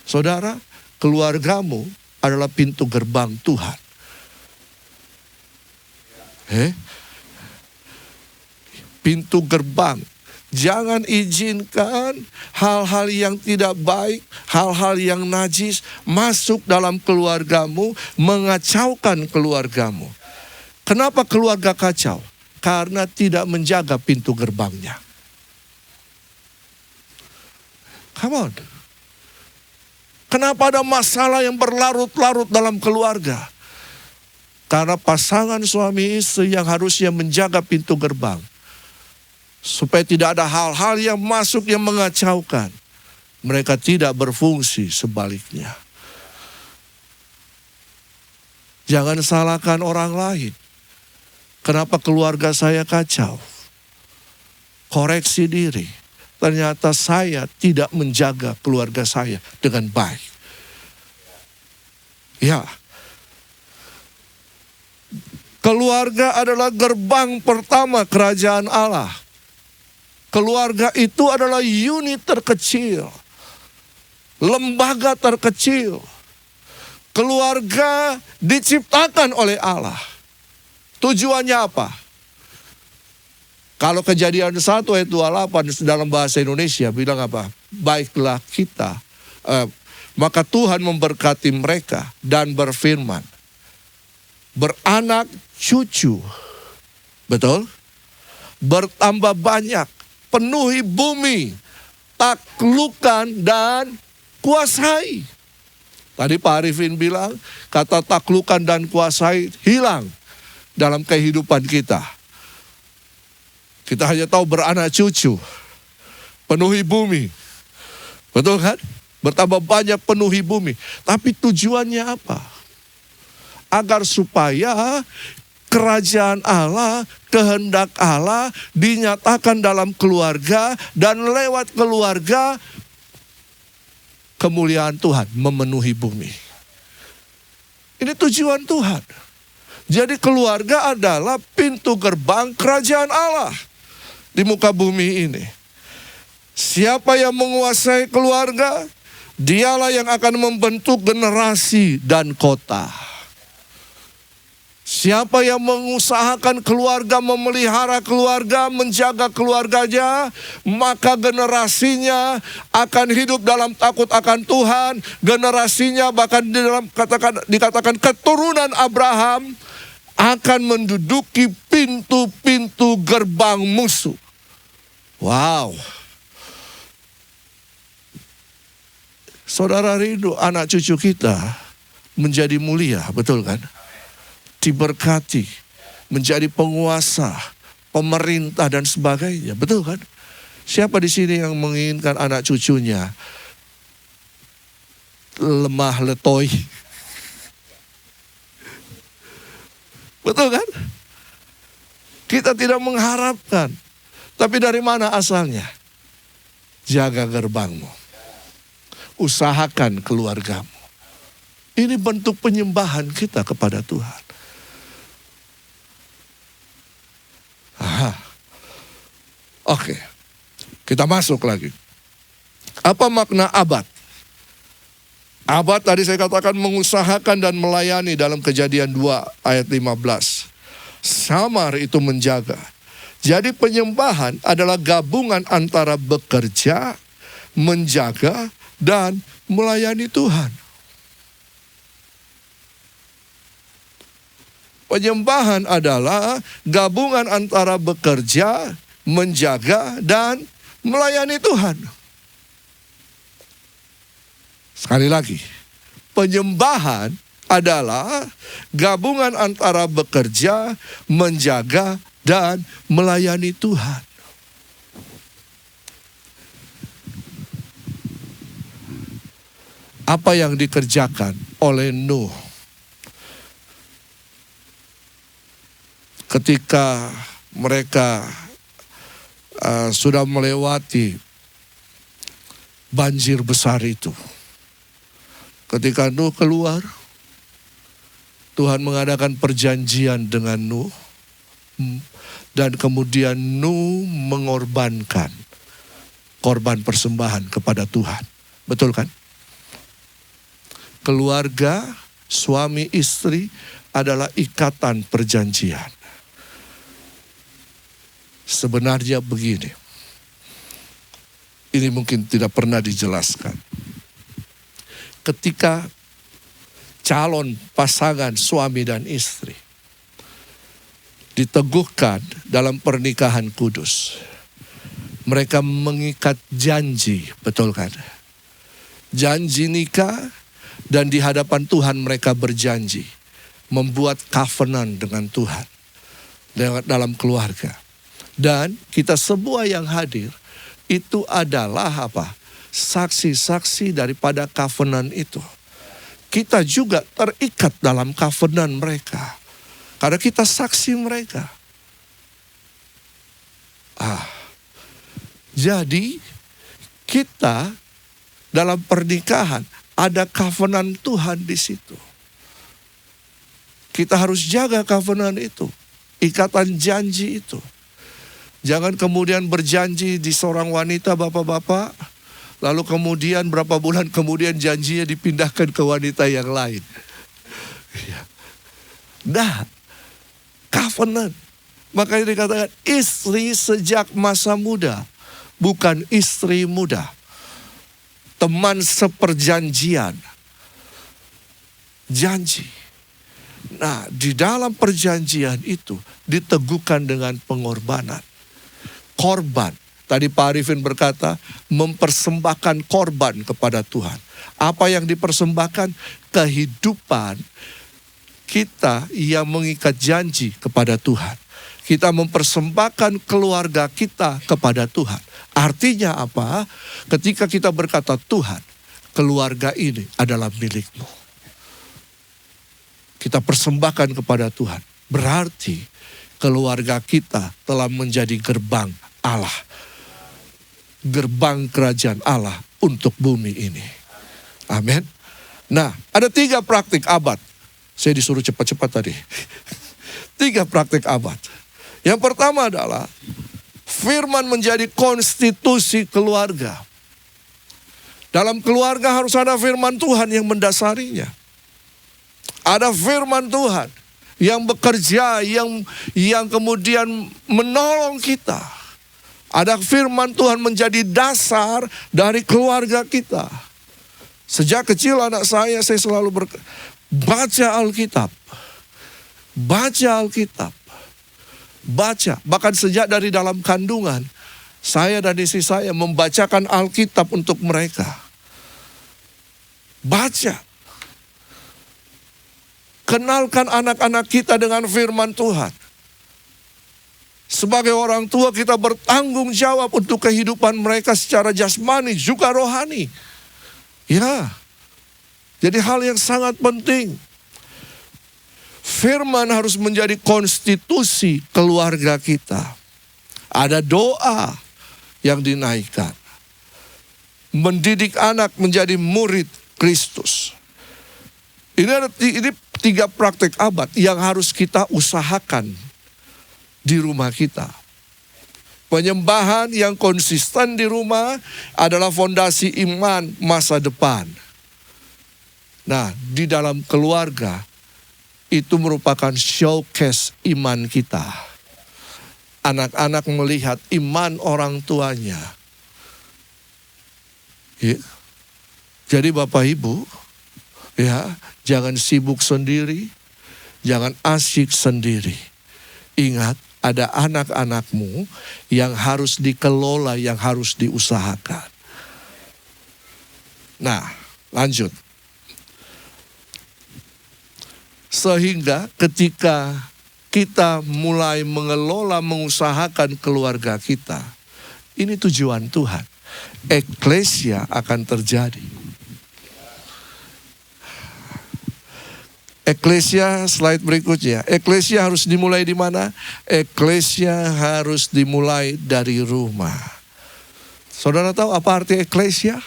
Saudara, keluargamu adalah pintu gerbang Tuhan. Pintu gerbang. Jangan izinkan hal-hal yang tidak baik, hal-hal yang najis masuk dalam keluargamu, mengacaukan keluargamu. Kenapa keluarga kacau? Karena tidak menjaga pintu gerbangnya. Come on. Kenapa ada masalah yang berlarut-larut dalam keluarga? Karena pasangan suami istri yang harusnya menjaga pintu gerbang. Supaya tidak ada hal-hal yang masuk yang mengacaukan. mereka tidak berfungsi sebaliknya. Jangan salahkan orang lain. Kenapa keluarga saya kacau? Koreksi diri. Ternyata saya tidak menjaga keluarga saya dengan baik. Ya. Keluarga adalah gerbang pertama kerajaan Allah. Keluarga itu adalah unit terkecil. Lembaga terkecil. Keluarga diciptakan oleh Allah. Tujuannya apa? Kalau Kejadian 1 ayat 28 dalam bahasa Indonesia bilang apa? Baiklah kita, maka Tuhan memberkati mereka dan berfirman, beranak cucu, betul? Bertambah banyak, penuhi bumi, taklukkan dan kuasai. Tadi Pak Arifin bilang, kata taklukkan dan kuasai hilang dalam kehidupan kita. Kita hanya tahu beranak cucu, penuhi bumi. Betul kan? Bertambah banyak penuhi bumi. Tapi tujuannya apa? Agar supaya kerajaan Allah, kehendak Allah dinyatakan dalam keluarga dan lewat keluarga kemuliaan Tuhan memenuhi bumi. Ini tujuan Tuhan. Jadi keluarga adalah pintu gerbang kerajaan Allah di muka bumi ini. Siapa yang menguasai keluarga, dialah yang akan membentuk generasi dan kota. Siapa yang mengusahakan keluarga, memelihara keluarga, menjaga keluarganya, maka generasinya akan hidup dalam takut akan Tuhan. Generasinya bahkan dikatakan keturunan Abraham akan menduduki pintu-pintu gerbang musuh. Wow. Saudara rindu anak cucu kita menjadi mulia, betul kan? Diberkati, menjadi penguasa, pemerintah dan sebagainya, betul kan? Siapa di sini yang menginginkan anak cucunya lemah letoi? Betul kan? Kita tidak mengharapkan, tapi dari mana asalnya? Jaga gerbangmu, usahakan keluargamu. Ini bentuk penyembahan kita kepada Tuhan. Oke, kita masuk lagi. Apa makna abad? Abad tadi saya katakan mengusahakan dan melayani dalam Kejadian 2 ayat 15. Samar itu menjaga. Jadi penyembahan adalah gabungan antara bekerja, menjaga, dan melayani Tuhan. Penyembahan adalah gabungan antara bekerja, menjaga, dan melayani Tuhan. Sekali lagi, penyembahan adalah gabungan antara bekerja, menjaga, dan melayani Tuhan. Apa yang dikerjakan oleh Nuh ketika mereka sudah melewati banjir besar itu. Ketika Nuh keluar, Tuhan mengadakan perjanjian dengan Nuh. Dan kemudian Nuh mengorbankan korban persembahan kepada Tuhan. Betul kan? Keluarga, suami istri adalah ikatan perjanjian. Sebenarnya begini. Ini mungkin tidak pernah dijelaskan. Ketika calon pasangan suami dan istri diteguhkan dalam pernikahan kudus, mereka mengikat janji, betul kan? Janji nikah, dan di hadapan Tuhan mereka berjanji membuat covenant dengan Tuhan dalam keluarga. Dan kita semua yang hadir itu adalah apa? saksi-saksi daripada covenant itu. Kita juga terikat dalam covenant mereka. Karena kita saksi mereka. Jadi kita dalam pernikahan ada covenant Tuhan di situ. Kita harus jaga covenant itu, ikatan janji itu. Jangan kemudian berjanji di seorang wanita, bapak-bapak, lalu kemudian berapa bulan kemudian janjinya dipindahkan ke wanita yang lain. Nah, covenant. Makanya dikatakan istri sejak masa muda, bukan istri muda. Teman seperjanjian. Janji. Nah, di dalam perjanjian itu diteguhkan dengan pengorbanan. Korban. Tadi Pak Arifin berkata, mempersembahkan korban kepada Tuhan. Apa yang dipersembahkan? Kehidupan kita yang mengikat janji kepada Tuhan. Kita mempersembahkan keluarga kita kepada Tuhan. Artinya apa? Ketika kita berkata Tuhan, keluarga ini adalah milikmu. Kita persembahkan kepada Tuhan. Berarti keluarga kita telah menjadi gerbang Allah. Gerbang kerajaan Allah untuk bumi ini. Amin. Nah, ada 3 praktik abad. Saya disuruh cepat-cepat tadi. 3 praktik abad. Yang pertama adalah firman menjadi konstitusi keluarga. Dalam keluarga harus ada firman Tuhan yang mendasarinya. Ada firman Tuhan yang bekerja, yang kemudian menolong kita. Ada firman Tuhan menjadi dasar dari keluarga kita. Sejak kecil anak saya selalu baca Alkitab. Baca Alkitab. Baca, bahkan sejak dari dalam kandungan, saya dan istri saya membacakan Alkitab untuk mereka. Baca. Kenalkan anak-anak kita dengan firman Tuhan. Sebagai orang tua kita bertanggung jawab untuk kehidupan mereka secara jasmani juga rohani. Ya, jadi hal yang sangat penting. Firman harus menjadi konstitusi keluarga kita. Ada doa yang dinaikkan. Mendidik anak menjadi murid Kristus. Ini 3 praktik abad yang harus kita usahakan di rumah kita. Penyembahan yang konsisten di rumah adalah fondasi iman masa depan. Nah, di dalam keluarga itu merupakan showcase iman kita. Anak-anak melihat iman orang tuanya. Ya. Jadi Bapak Ibu, ya, jangan sibuk sendiri, jangan asyik sendiri. Ingat, ada anak-anakmu yang harus dikelola, yang harus diusahakan. Nah, lanjut. Sehingga ketika kita mulai mengelola, mengusahakan keluarga kita, ini tujuan Tuhan. Eklesia akan terjadi. Eklesia, slide berikutnya. Eklesia harus dimulai di mana? Eklesia harus dimulai dari rumah. Saudara tahu apa arti eklesia?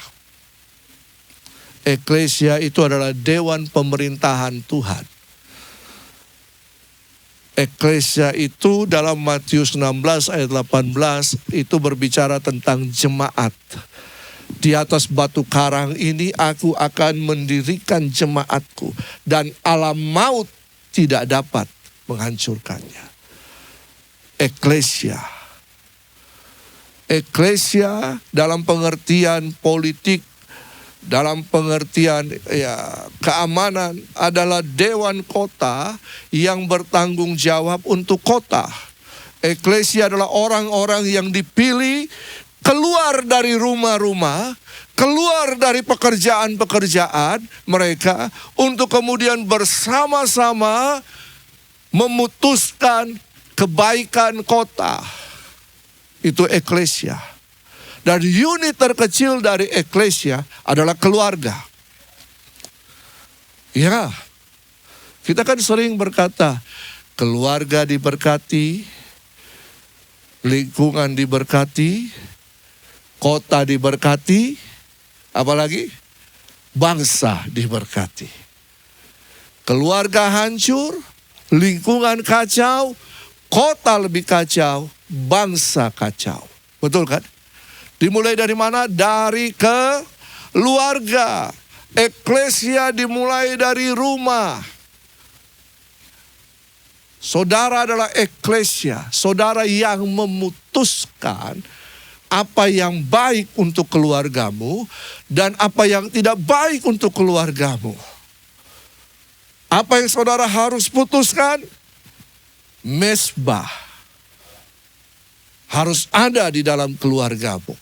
Eklesia itu adalah dewan pemerintahan Tuhan. Eklesia itu dalam Matius 16 ayat 18 itu berbicara tentang jemaat. Di atas batu karang ini aku akan mendirikan jemaatku dan alam maut tidak dapat menghancurkannya. Eklesia. Eklesia dalam pengertian politik, dalam pengertian keamanan adalah dewan kota yang bertanggung jawab untuk kota. Eklesia adalah orang-orang yang dipilih keluar dari rumah-rumah, keluar dari pekerjaan-pekerjaan mereka untuk kemudian bersama-sama memutuskan kebaikan kota. Itu eklesia. Dan unit terkecil dari eklesia adalah keluarga. Ya, kita kan sering berkata, keluarga diberkati, lingkungan diberkati, kota diberkati, apalagi bangsa diberkati. Keluarga hancur, lingkungan kacau, kota lebih kacau, bangsa kacau. Betul kan? Dimulai dari mana? Dari keluarga. Eklesia dimulai dari rumah. Saudara adalah eklesia. Saudara yang memutuskan apa yang baik untuk keluargamu dan apa yang tidak baik untuk keluargamu. Apa yang saudara harus putuskan? Mesbah harus ada di dalam keluargamu.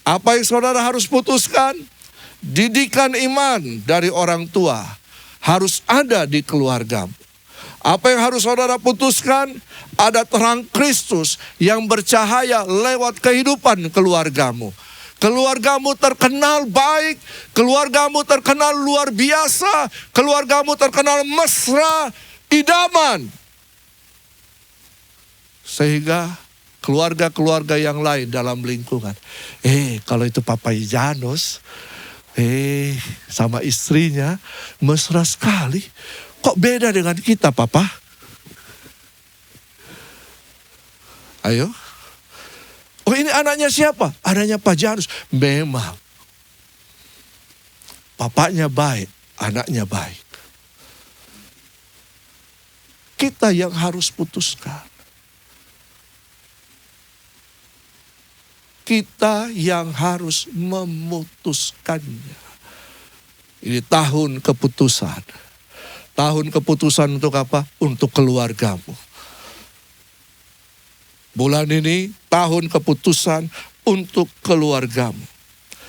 Apa yang saudara harus putuskan? Didikan iman dari orang tua harus ada di keluargamu. Apa yang harus saudara putuskan? Ada terang Kristus yang bercahaya lewat kehidupan keluargamu. Keluargamu terkenal baik, keluargamu terkenal luar biasa, keluargamu terkenal mesra, idaman. Sehingga keluarga-keluarga yang lain dalam lingkungan. Kalau itu Papa Janus, sama istrinya mesra sekali. Kok beda dengan kita, Papa? Ayo. Oh, ini anaknya siapa? Anaknya Pak Janus. Memang. Papanya baik, anaknya baik. Kita yang harus putuskan. Kita yang harus memutuskannya. Ini tahun keputusan. Tahun keputusan untuk apa? Untuk keluargamu. Bulan ini tahun keputusan untuk keluargamu.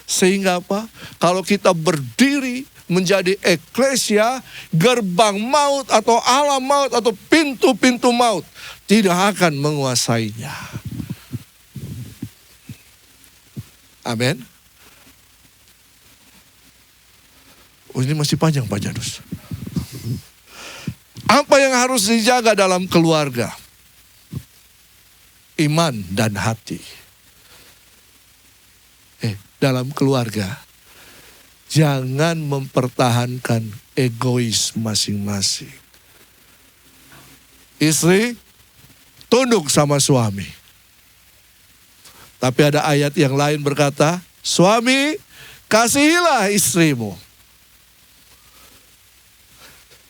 Sehingga apa? Kalau kita berdiri menjadi eklesia, gerbang maut atau alam maut atau pintu-pintu maut tidak akan menguasainya. Amin. Oh, ini masih panjang Pak Janus. Apa yang harus dijaga dalam keluarga? Iman dan hati. Dalam keluarga, jangan mempertahankan egois masing-masing. Istri, tunduk sama suami. Tapi ada ayat yang lain berkata, suami, kasihilah istrimu.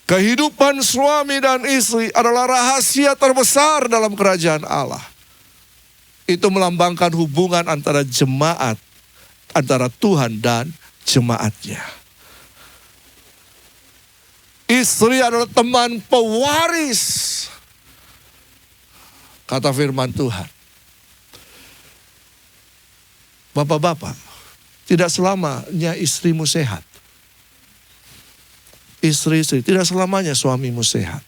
Kehidupan suami dan istri adalah rahasia terbesar dalam kerajaan Allah. Itu melambangkan hubungan antara jemaat, antara Tuhan dan jemaatnya. Istri adalah teman pewaris, kata firman Tuhan. Bapak-bapak, tidak selamanya istrimu sehat. Istri-istri, tidak selamanya suamimu sehat.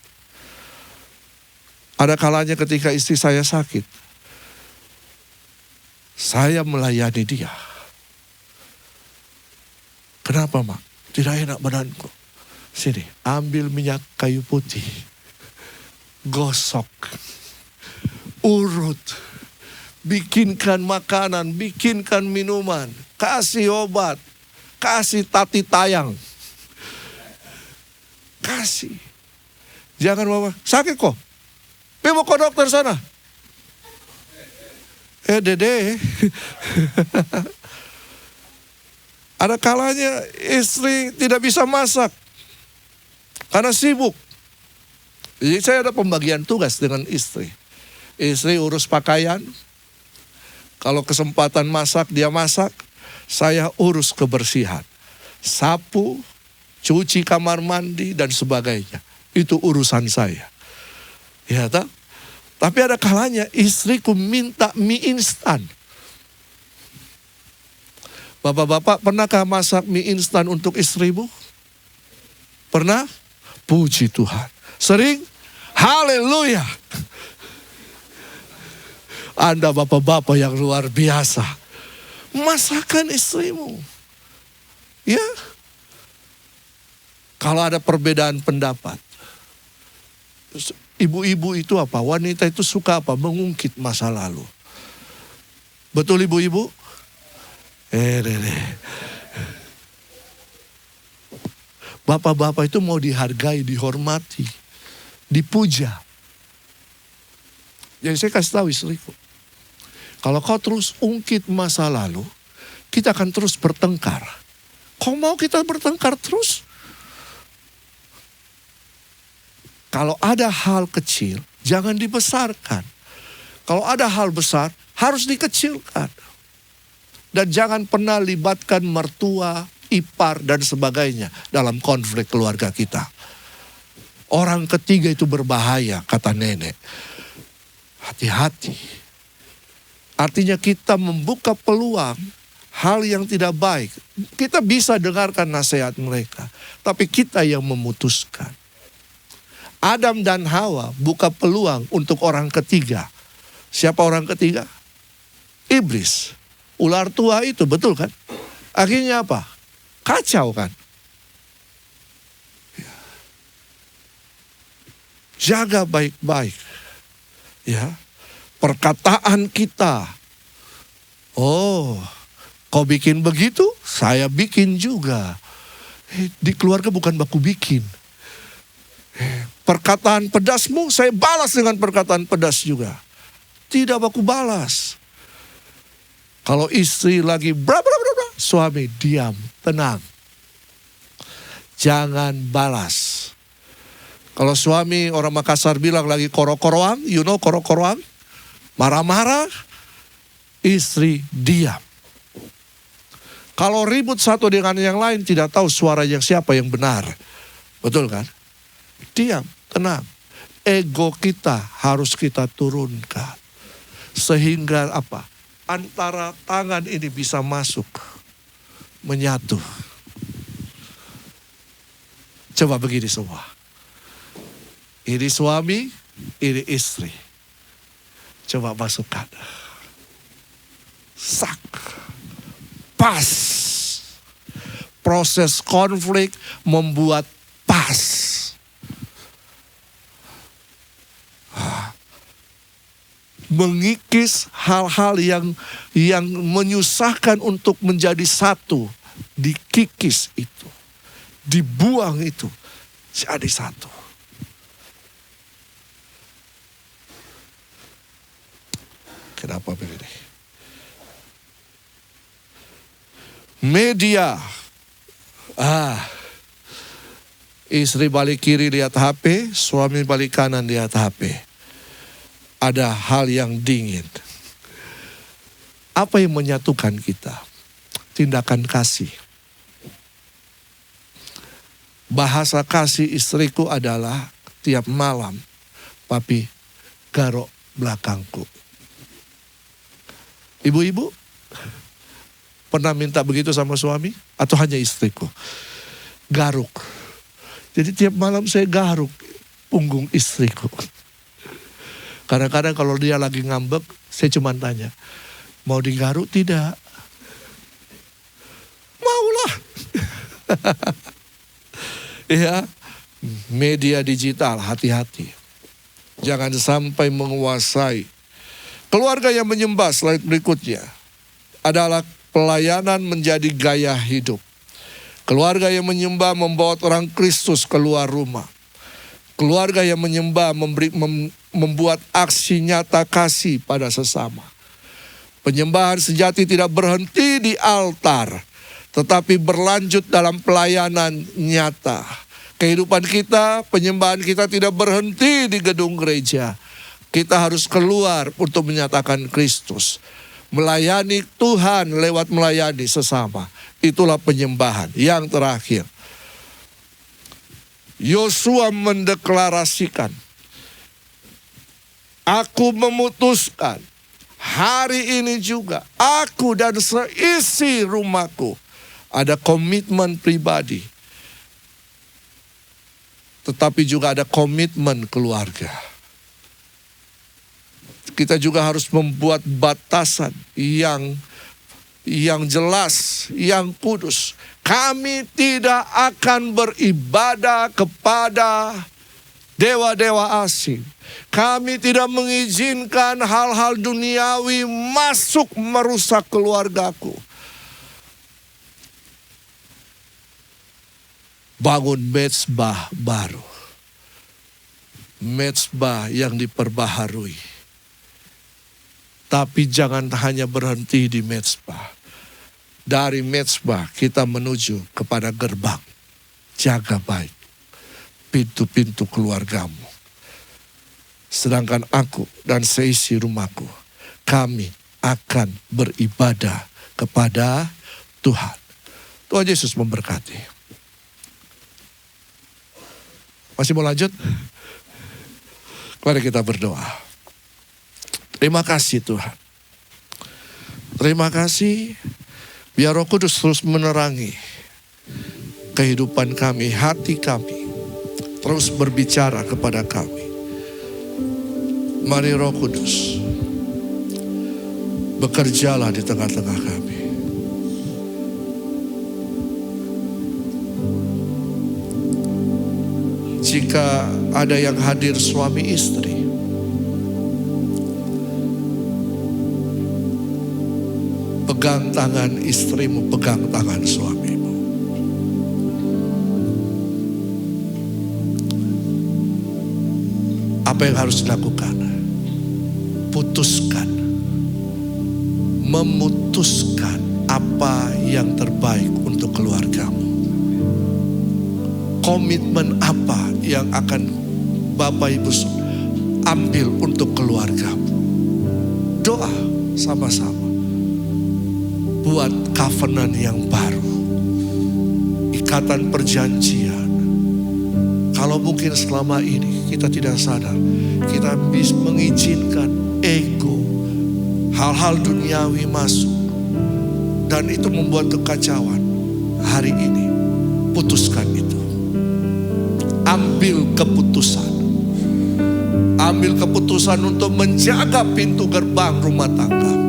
Ada kalanya ketika istri saya sakit, saya melayani dia. Kenapa, Mak? Tidak enak badanku. Sini, ambil minyak kayu putih. Gosok. Urut. Bikinkan makanan, bikinkan minuman. Kasih obat. Kasih tati tayang. Kasih. Jangan Bapak, sakit kok. Pergi mau ke dokter sana. Dede. Ada kalanya istri tidak bisa masak karena sibuk. Jadi saya ada pembagian tugas dengan istri. Istri urus pakaian. Kalau kesempatan masak, dia masak. Saya urus kebersihan. Sapu, cuci kamar mandi dan sebagainya. Itu urusan saya. Ya tak? Tapi ada kalanya istriku minta mie instan. Bapak-bapak, pernahkah masak mie instan untuk istrimu? Pernah? Puji Tuhan. Sering? Haleluya. Anda bapak-bapak yang luar biasa. Masakan istrimu. Ya. Kalau ada perbedaan pendapat. Ibu-ibu itu apa? Wanita itu suka apa? Mengungkit masa lalu. Betul ibu-ibu? Bapak-bapak itu mau dihargai, dihormati, dipuja. Jadi saya kasih tahu istriku. Kalau kau terus ungkit masa lalu, kita akan terus bertengkar. Kau mau kita bertengkar terus? Kalau ada hal kecil, jangan dibesarkan. Kalau ada hal besar, harus dikecilkan. Dan jangan pernah libatkan mertua, ipar, dan sebagainya dalam konflik keluarga kita. Orang ketiga itu berbahaya, kata nenek. Hati-hati. Artinya kita membuka peluang hal yang tidak baik. Kita bisa dengarkan nasihat mereka, tapi kita yang memutuskan. Adam dan Hawa buka peluang untuk orang ketiga. Siapa orang ketiga? Iblis. Ular tua itu, betul kan? Akhirnya apa? Kacau kan? Jaga baik-baik. Ya. Perkataan kita. Oh, kau bikin begitu, saya bikin juga. Di keluarga bukan baku bikin. Perkataan pedasmu, saya balas dengan perkataan pedas juga. Tidak baku balas. Kalau istri lagi suami diam, tenang. Jangan balas. Kalau suami, orang Makassar bilang lagi koro-koroang, you know koro-koroang? Marah-marah, istri diam. Kalau ribut satu dengan yang lain, tidak tahu suara yang siapa yang benar. Betul kan? Diam, tenang. Ego kita harus kita turunkan. Sehingga apa? Antara tangan ini bisa masuk. Menyatu. Coba begini semua. Ini suami, ini istri. Coba masukkan. Sak. Pas. Proses konflik membuat pas. Mengikis hal-hal yang menyusahkan untuk menjadi satu. Dikikis itu. Dibuang itu. Jadi satu. Kenapa begini? Media. Istri balik kiri lihat HP, suami balik kanan lihat HP. Ada hal yang dingin. Apa yang menyatukan kita? Tindakan kasih. Bahasa kasih istriku adalah tiap malam, papi garuk belakangku. Ibu-ibu, pernah minta begitu sama suami? Atau hanya istriku? Garuk. Jadi tiap malam saya garuk punggung istriku. Kadang-kadang kalau dia lagi ngambek, saya cuma tanya, mau digaruk tidak? Maulah. Ya, media digital, hati-hati. Jangan sampai menguasai. Keluarga yang menyembah slide berikutnya adalah pelayanan menjadi gaya hidup. Keluarga yang menyembah membawa orang Kristus keluar rumah. Keluarga yang menyembah membuat aksi nyata kasih pada sesama. Penyembahan sejati tidak berhenti di altar, tetapi berlanjut dalam pelayanan nyata. Kehidupan kita, penyembahan kita tidak berhenti di gedung gereja. Kita harus keluar untuk menyatakan Kristus. Melayani Tuhan lewat melayani sesama. Itulah penyembahan. Yang terakhir, Yosua mendeklarasikan, aku memutuskan hari ini juga aku dan seisi rumahku. Ada komitmen pribadi, tetapi juga ada komitmen keluarga. Kita juga harus membuat batasan yang jelas, yang kudus. Kami tidak akan beribadah kepada dewa-dewa asing. Kami tidak mengizinkan hal-hal duniawi masuk merusak keluargaku. Bangun mezbah baru. Mezbah yang diperbaharui. Tapi jangan hanya berhenti di mezbah. Dari mezbah kita menuju kepada gerbang. Jaga baik pintu-pintu keluargamu. Sedangkan aku dan seisi rumahku, kami akan beribadah kepada Tuhan. Tuhan Yesus memberkati. Masih mau lanjut? Mari kita berdoa. Terima kasih Tuhan. Terima kasih. Biar Roh Kudus terus menerangi kehidupan kami, hati kami. Terus berbicara kepada kami. Mari Roh Kudus, bekerjalah di tengah-tengah kami. Jika ada yang hadir suami istri, pegang tangan istrimu, pegang tangan suamimu. Apa yang harus dilakukan? Putuskan. Memutuskan apa yang terbaik untuk keluargamu. Komitmen apa yang akan Bapak Ibu ambil untuk keluargamu. Doa sama-sama. Buat covenant yang baru. Ikatan perjanjian. Kalau mungkin selama ini kita tidak sadar. Kita bisa mengizinkan ego. Hal-hal duniawi masuk. Dan itu membuat kekacauan. Hari ini putuskan itu. Ambil keputusan. Ambil keputusan untuk menjaga pintu gerbang rumah tangga.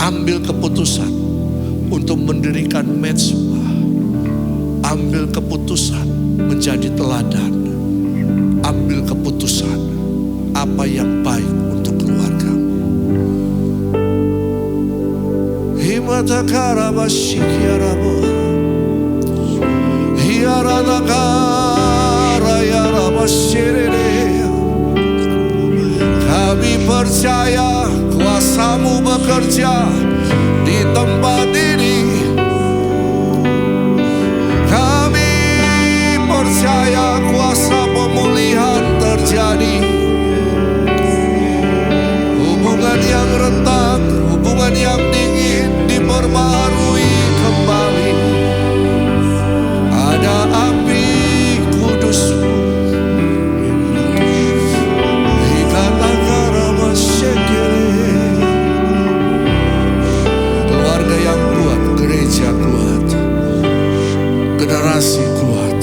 Ambil keputusan untuk mendirikan mezbah. Ambil keputusan menjadi teladan. Ambil keputusan apa yang baik untuk keluarga. Himata karabashikiarabo. Hiaradakara yarabashirere. Kami percaya kuasa-Mu bekerja di tempat ini. Kami percaya kuasa pemulihan terjadi. Hubungan yang retak, hubungan yang dingin diperbaharui kembali. Ada api kudus-Mu. Keluarga yang kuat, gereja kuat, generasi kuat.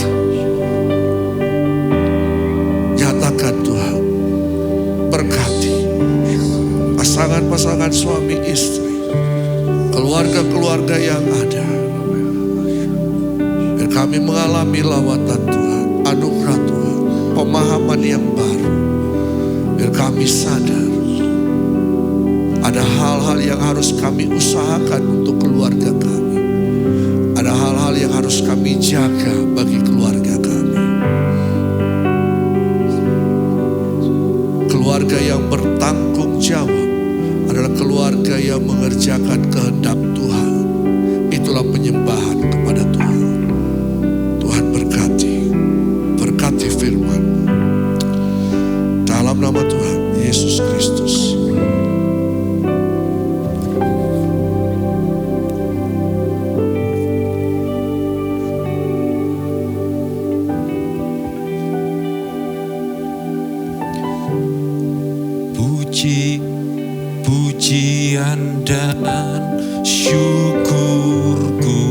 Nyatakan Tuhan, berkati pasangan-pasangan suami istri, keluarga-keluarga yang ada. Biar kami mengalami lawatan Tuhan, anugerah Tuhan, pemahaman yang baru. Biar kami sadar ada hal-hal yang harus kami usahakan untuk keluarga kami. Ada hal-hal yang harus kami jaga bagi keluarga kami. Keluarga yang bertanggung jawab adalah keluarga yang mengerjakan kehendak Tuhan. Itulah penyembahan kepada Tuhan. Tuhan berkati, berkati firman. Dalam nama Tuhan Yesus Kristus. Puji-pujian dan syukurku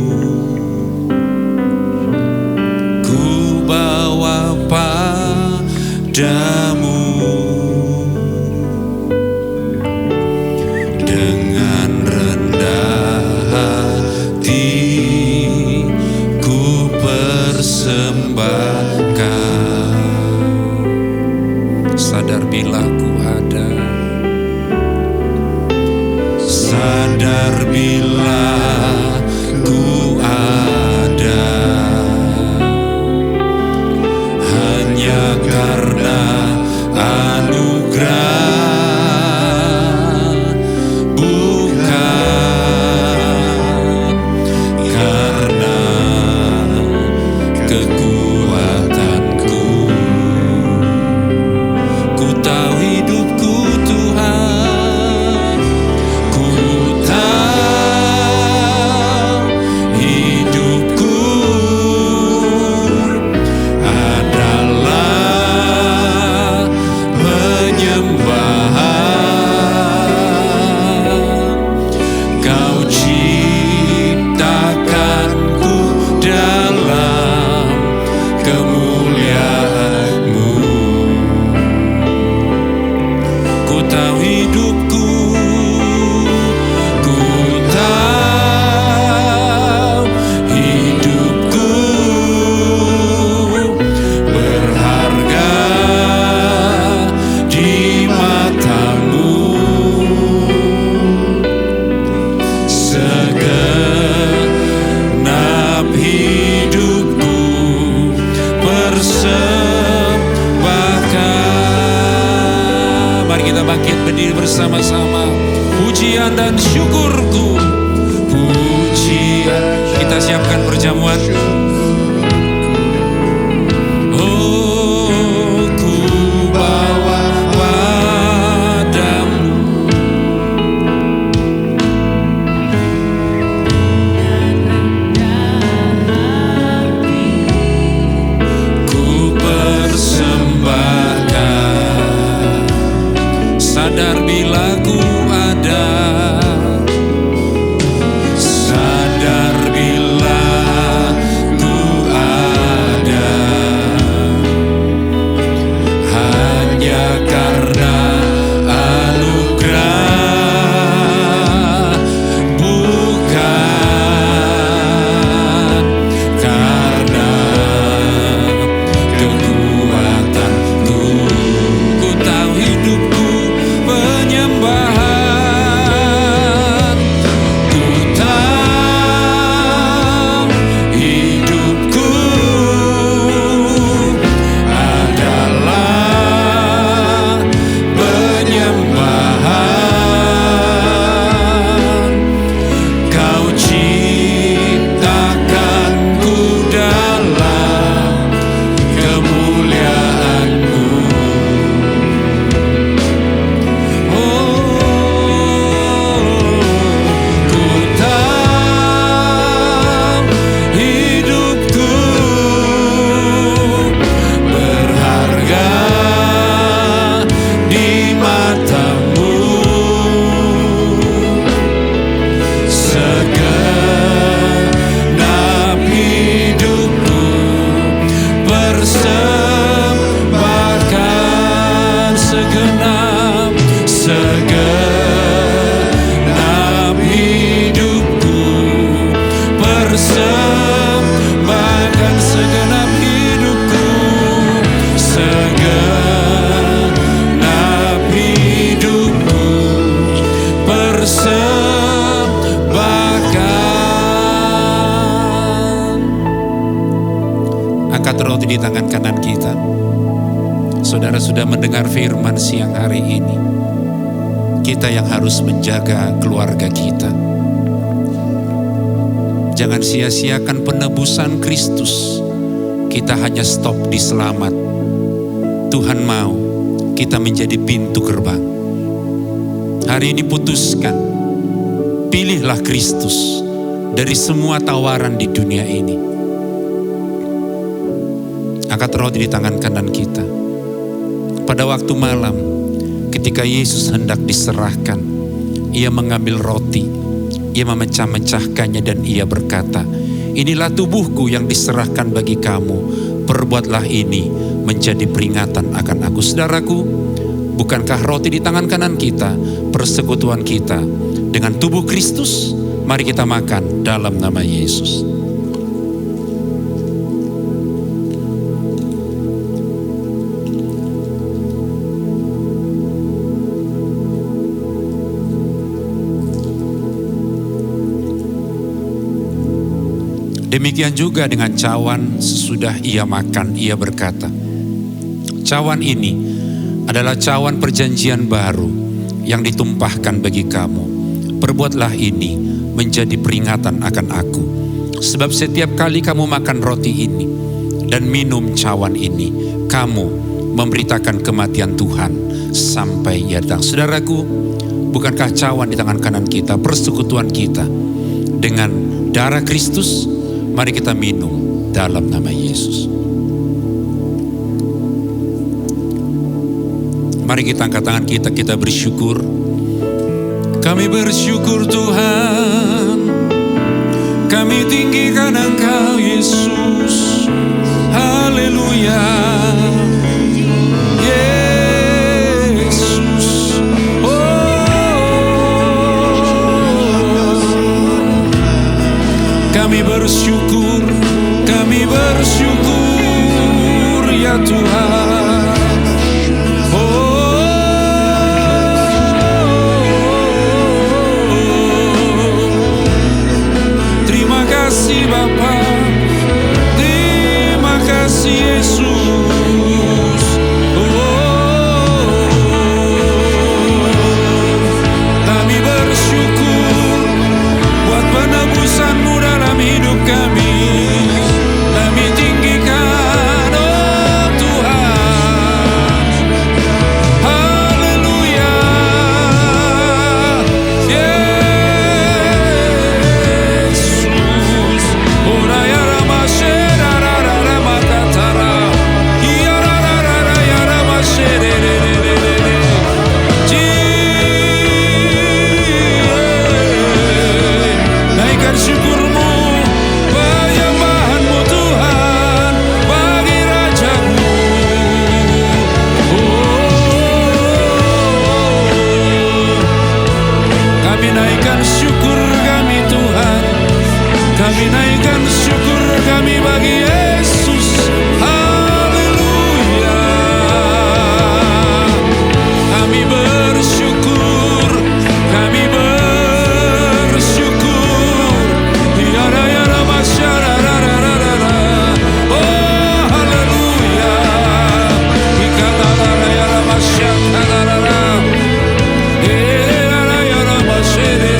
bersama-sama. Pujian dan syukurku, pujian. Kita siapkan perjamuan. Oh, ku bawa padamu ku persembahkan. Sadar bila ku ada, sadar bila ku ada, hanya karena anugerah, bukan karena kekuatanku. Ku tahu hidupku penyembahan, ku tahu hidupku adalah penyembahan. Kau ciptakanku dalam kemuliaan-Mu. Ku tahu hidupku berharga di mata-Mu. Segenap hidupku persembahkan. Segenap hidupku persembahkan. Segenap hidupku, segenap hidupku persembahkan. Angkat roti di tangan kanan kita. Saudara sudah mendengar firman siang hari ini. Kita yang harus menjaga keluarga kita. Jangan sia-siakan penebusan Kristus. Kita hanya stop di selamat. Tuhan mau kita menjadi pintu gerbang. Hari ini putuskan, pilihlah Kristus dari semua tawaran di dunia ini. Angkat roti di tangan kanan kita. Pada waktu malam, ketika Yesus hendak diserahkan, Ia mengambil roti, Ia memecah-mecahkannya dan Ia berkata, inilah tubuhku yang diserahkan bagi kamu. Perbuatlah ini menjadi peringatan akan aku. Saudaraku, bukankah roti di tangan kanan kita persekutuan kita dengan tubuh Kristus? Mari kita makan dalam nama Yesus. Demikian juga dengan cawan sesudah Ia makan, Ia berkata, cawan ini adalah cawan perjanjian baru yang ditumpahkan bagi kamu. Perbuatlah ini menjadi peringatan akan aku. Sebab setiap kali kamu makan roti ini dan minum cawan ini, kamu memberitakan kematian Tuhan sampai Ia datang. Saudaraku, bukankah cawan di tangan kanan kita persekutuan kita dengan darah Kristus? Mari kita minum dalam nama Yesus. Mari kita angkat tangan kita, kita bersyukur. Kami bersyukur Tuhan, kami tinggikan Engkau Yesus. Haleluya. Yesus. Kami bersyukur ya Tuhan. Terima kasih Bapa, terima kasih Yesus. Kami naikkan syukur kami bagi Yesus. Haleluya. Kami bersyukur, kami bersyukur. Yara yara masyara rara rara. Oh haleluya. Ikata rara yara masyara rara. Yara yara masyara.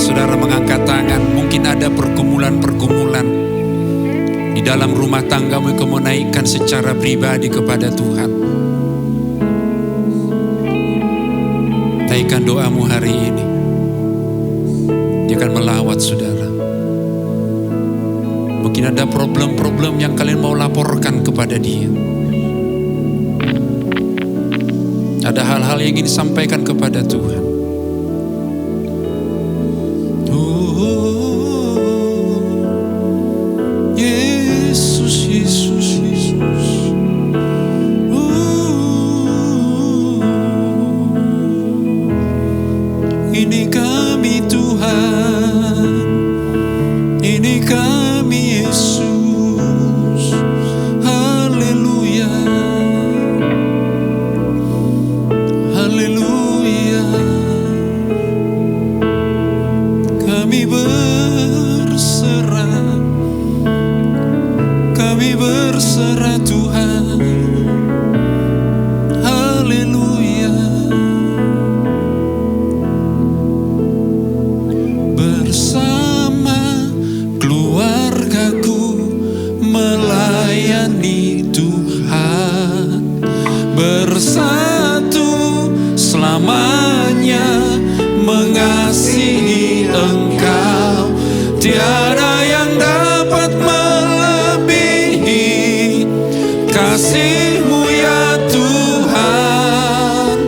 Saudara mengangkat tangan, mungkin ada pergumulan-pergumulan di dalam rumah tanggamu yang kamu naikkan secara pribadi kepada Tuhan. Naikkan doamu hari ini. Dia akan melawat saudara. Mungkin ada problem-problem yang kalian mau laporkan kepada Dia. Ada hal-hal yang ingin disampaikan kepada Tuhan. Yesus, Yesus, Yesus. Ini kami Tuhan, ini kami Yesus. Haleluya, haleluya. Kami berserah Tuhan. Haleluya. Bersama keluargaku melayani Tuhan, bersatu selamanya mengasihi Engkau. Tiada yang dapat melebihi kasih-Mu ya Tuhan.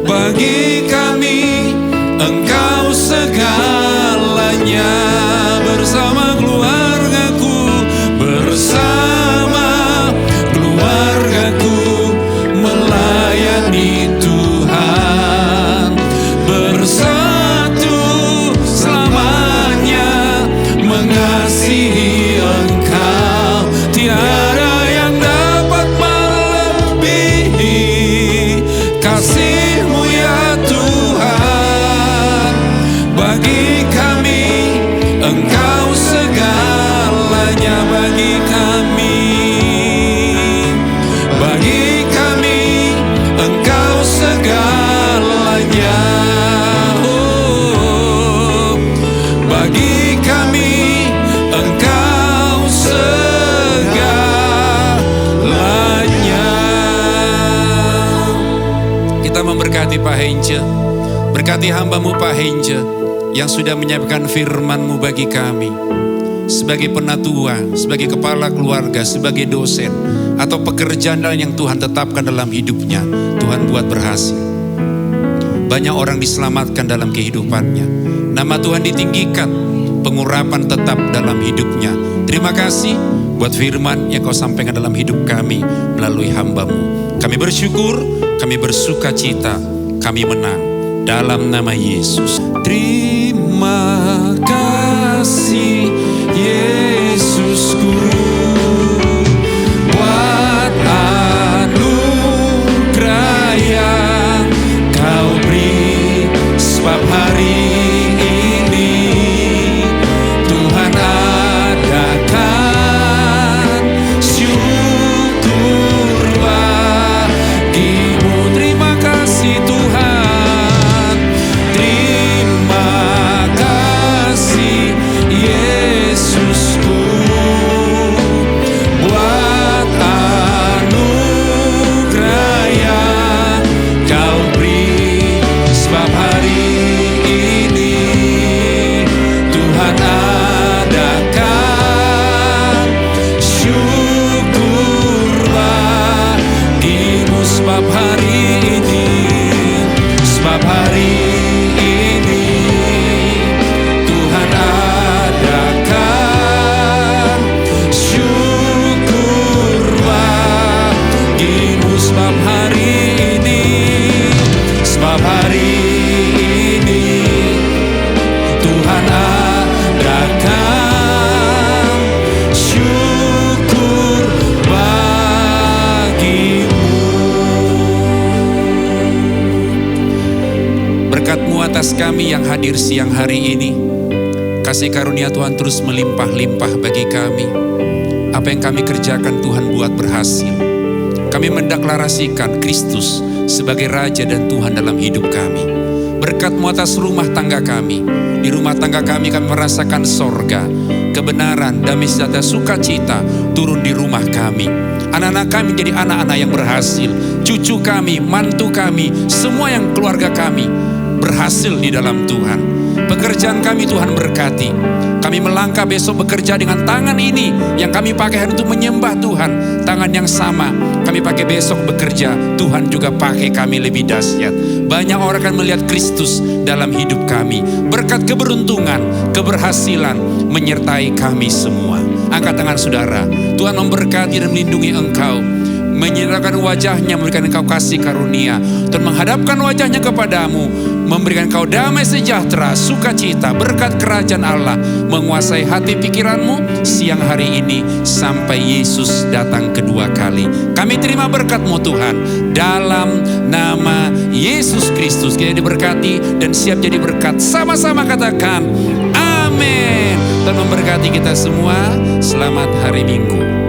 Bagi kami Engkau segalanya. Bersama keluargaku, bersama keluargaku melayani Tuhan, bersatu selamanya mengasihi Engkau. Tiada yang dapat melebihi kasih-Mu ya Tuhan. Bagi kami Engkau segalanya. Bagi kami Engkau segalanya. Oh, bagi kami Engkau segalanya. Kita memberkati Pak Heinze. Berkati hamba-Mu Pak Heinze yang sudah menyiapkan firman-Mu bagi kami. sebagai penatua, sebagai kepala keluarga, sebagai dosen, atau pekerjaan yang Tuhan tetapkan dalam hidupnya, Tuhan buat berhasil. Banyak orang diselamatkan dalam kehidupannya. Nama Tuhan ditinggikan, pengurapan tetap dalam hidupnya. Terima kasih buat firman yang kau sampaikan dalam hidup kami melalui hamba-Mu. Kami bersyukur, kami bersuka cita, kami menang dalam nama Yesus. Terima kasih Yesusku buat anugerah yang kau beri, sebab hari ini Tuhan adakan syukur bagimu. Terima kasih Tuhan, terima kasih Yesusku buat anugerah yang kau beri, sebab hari ini Tuhan adakan syukur bagimu. Sebab hari ini Tuhan adakan syukur bagimu. Sebab hari ini Tuhan adakan syukur bagimu. Berkat-Mu atas kami yang hadir siang hari ini. Kasih karunia Tuhan terus melimpah-limpah bagi kami. Apa yang kami kerjakan Tuhan buat berhasil. Kami mendeklarasikan Kristus sebagai Raja dan Tuhan dalam hidup kami. Berkat-Mu atas rumah tangga kami. Di rumah tangga kami merasakan sorga, kebenaran, damai sejahtera, sukacita turun di rumah kami. Anak-anak kami jadi anak-anak yang berhasil. Cucu kami, mantu kami, semua yang keluarga kami berhasil di dalam Tuhan. Pekerjaan kami Tuhan berkati. Kami melangkah besok bekerja dengan tangan ini yang kami pakai untuk menyembah Tuhan. Tangan yang sama kami pakai besok bekerja, Tuhan juga pakai kami lebih dahsyat. Banyak orang akan melihat Kristus dalam hidup kami. Berkat keberuntungan, keberhasilan menyertai kami semua. Angkat tangan saudara. Tuhan memberkati dan melindungi engkau, menyerahkan wajahnya, memberikan engkau kasih karunia, dan menghadapkan wajahnya kepadamu, memberikan engkau damai sejahtera, sukacita, berkat kerajaan Allah menguasai hati pikiranmu siang hari ini sampai Yesus datang kedua kali. Kami terima berkat-Mu Tuhan, dalam nama Yesus Kristus kita diberkati dan siap jadi berkat. Sama-sama katakan amin. Dan memberkati kita semua. Selamat hari Minggu.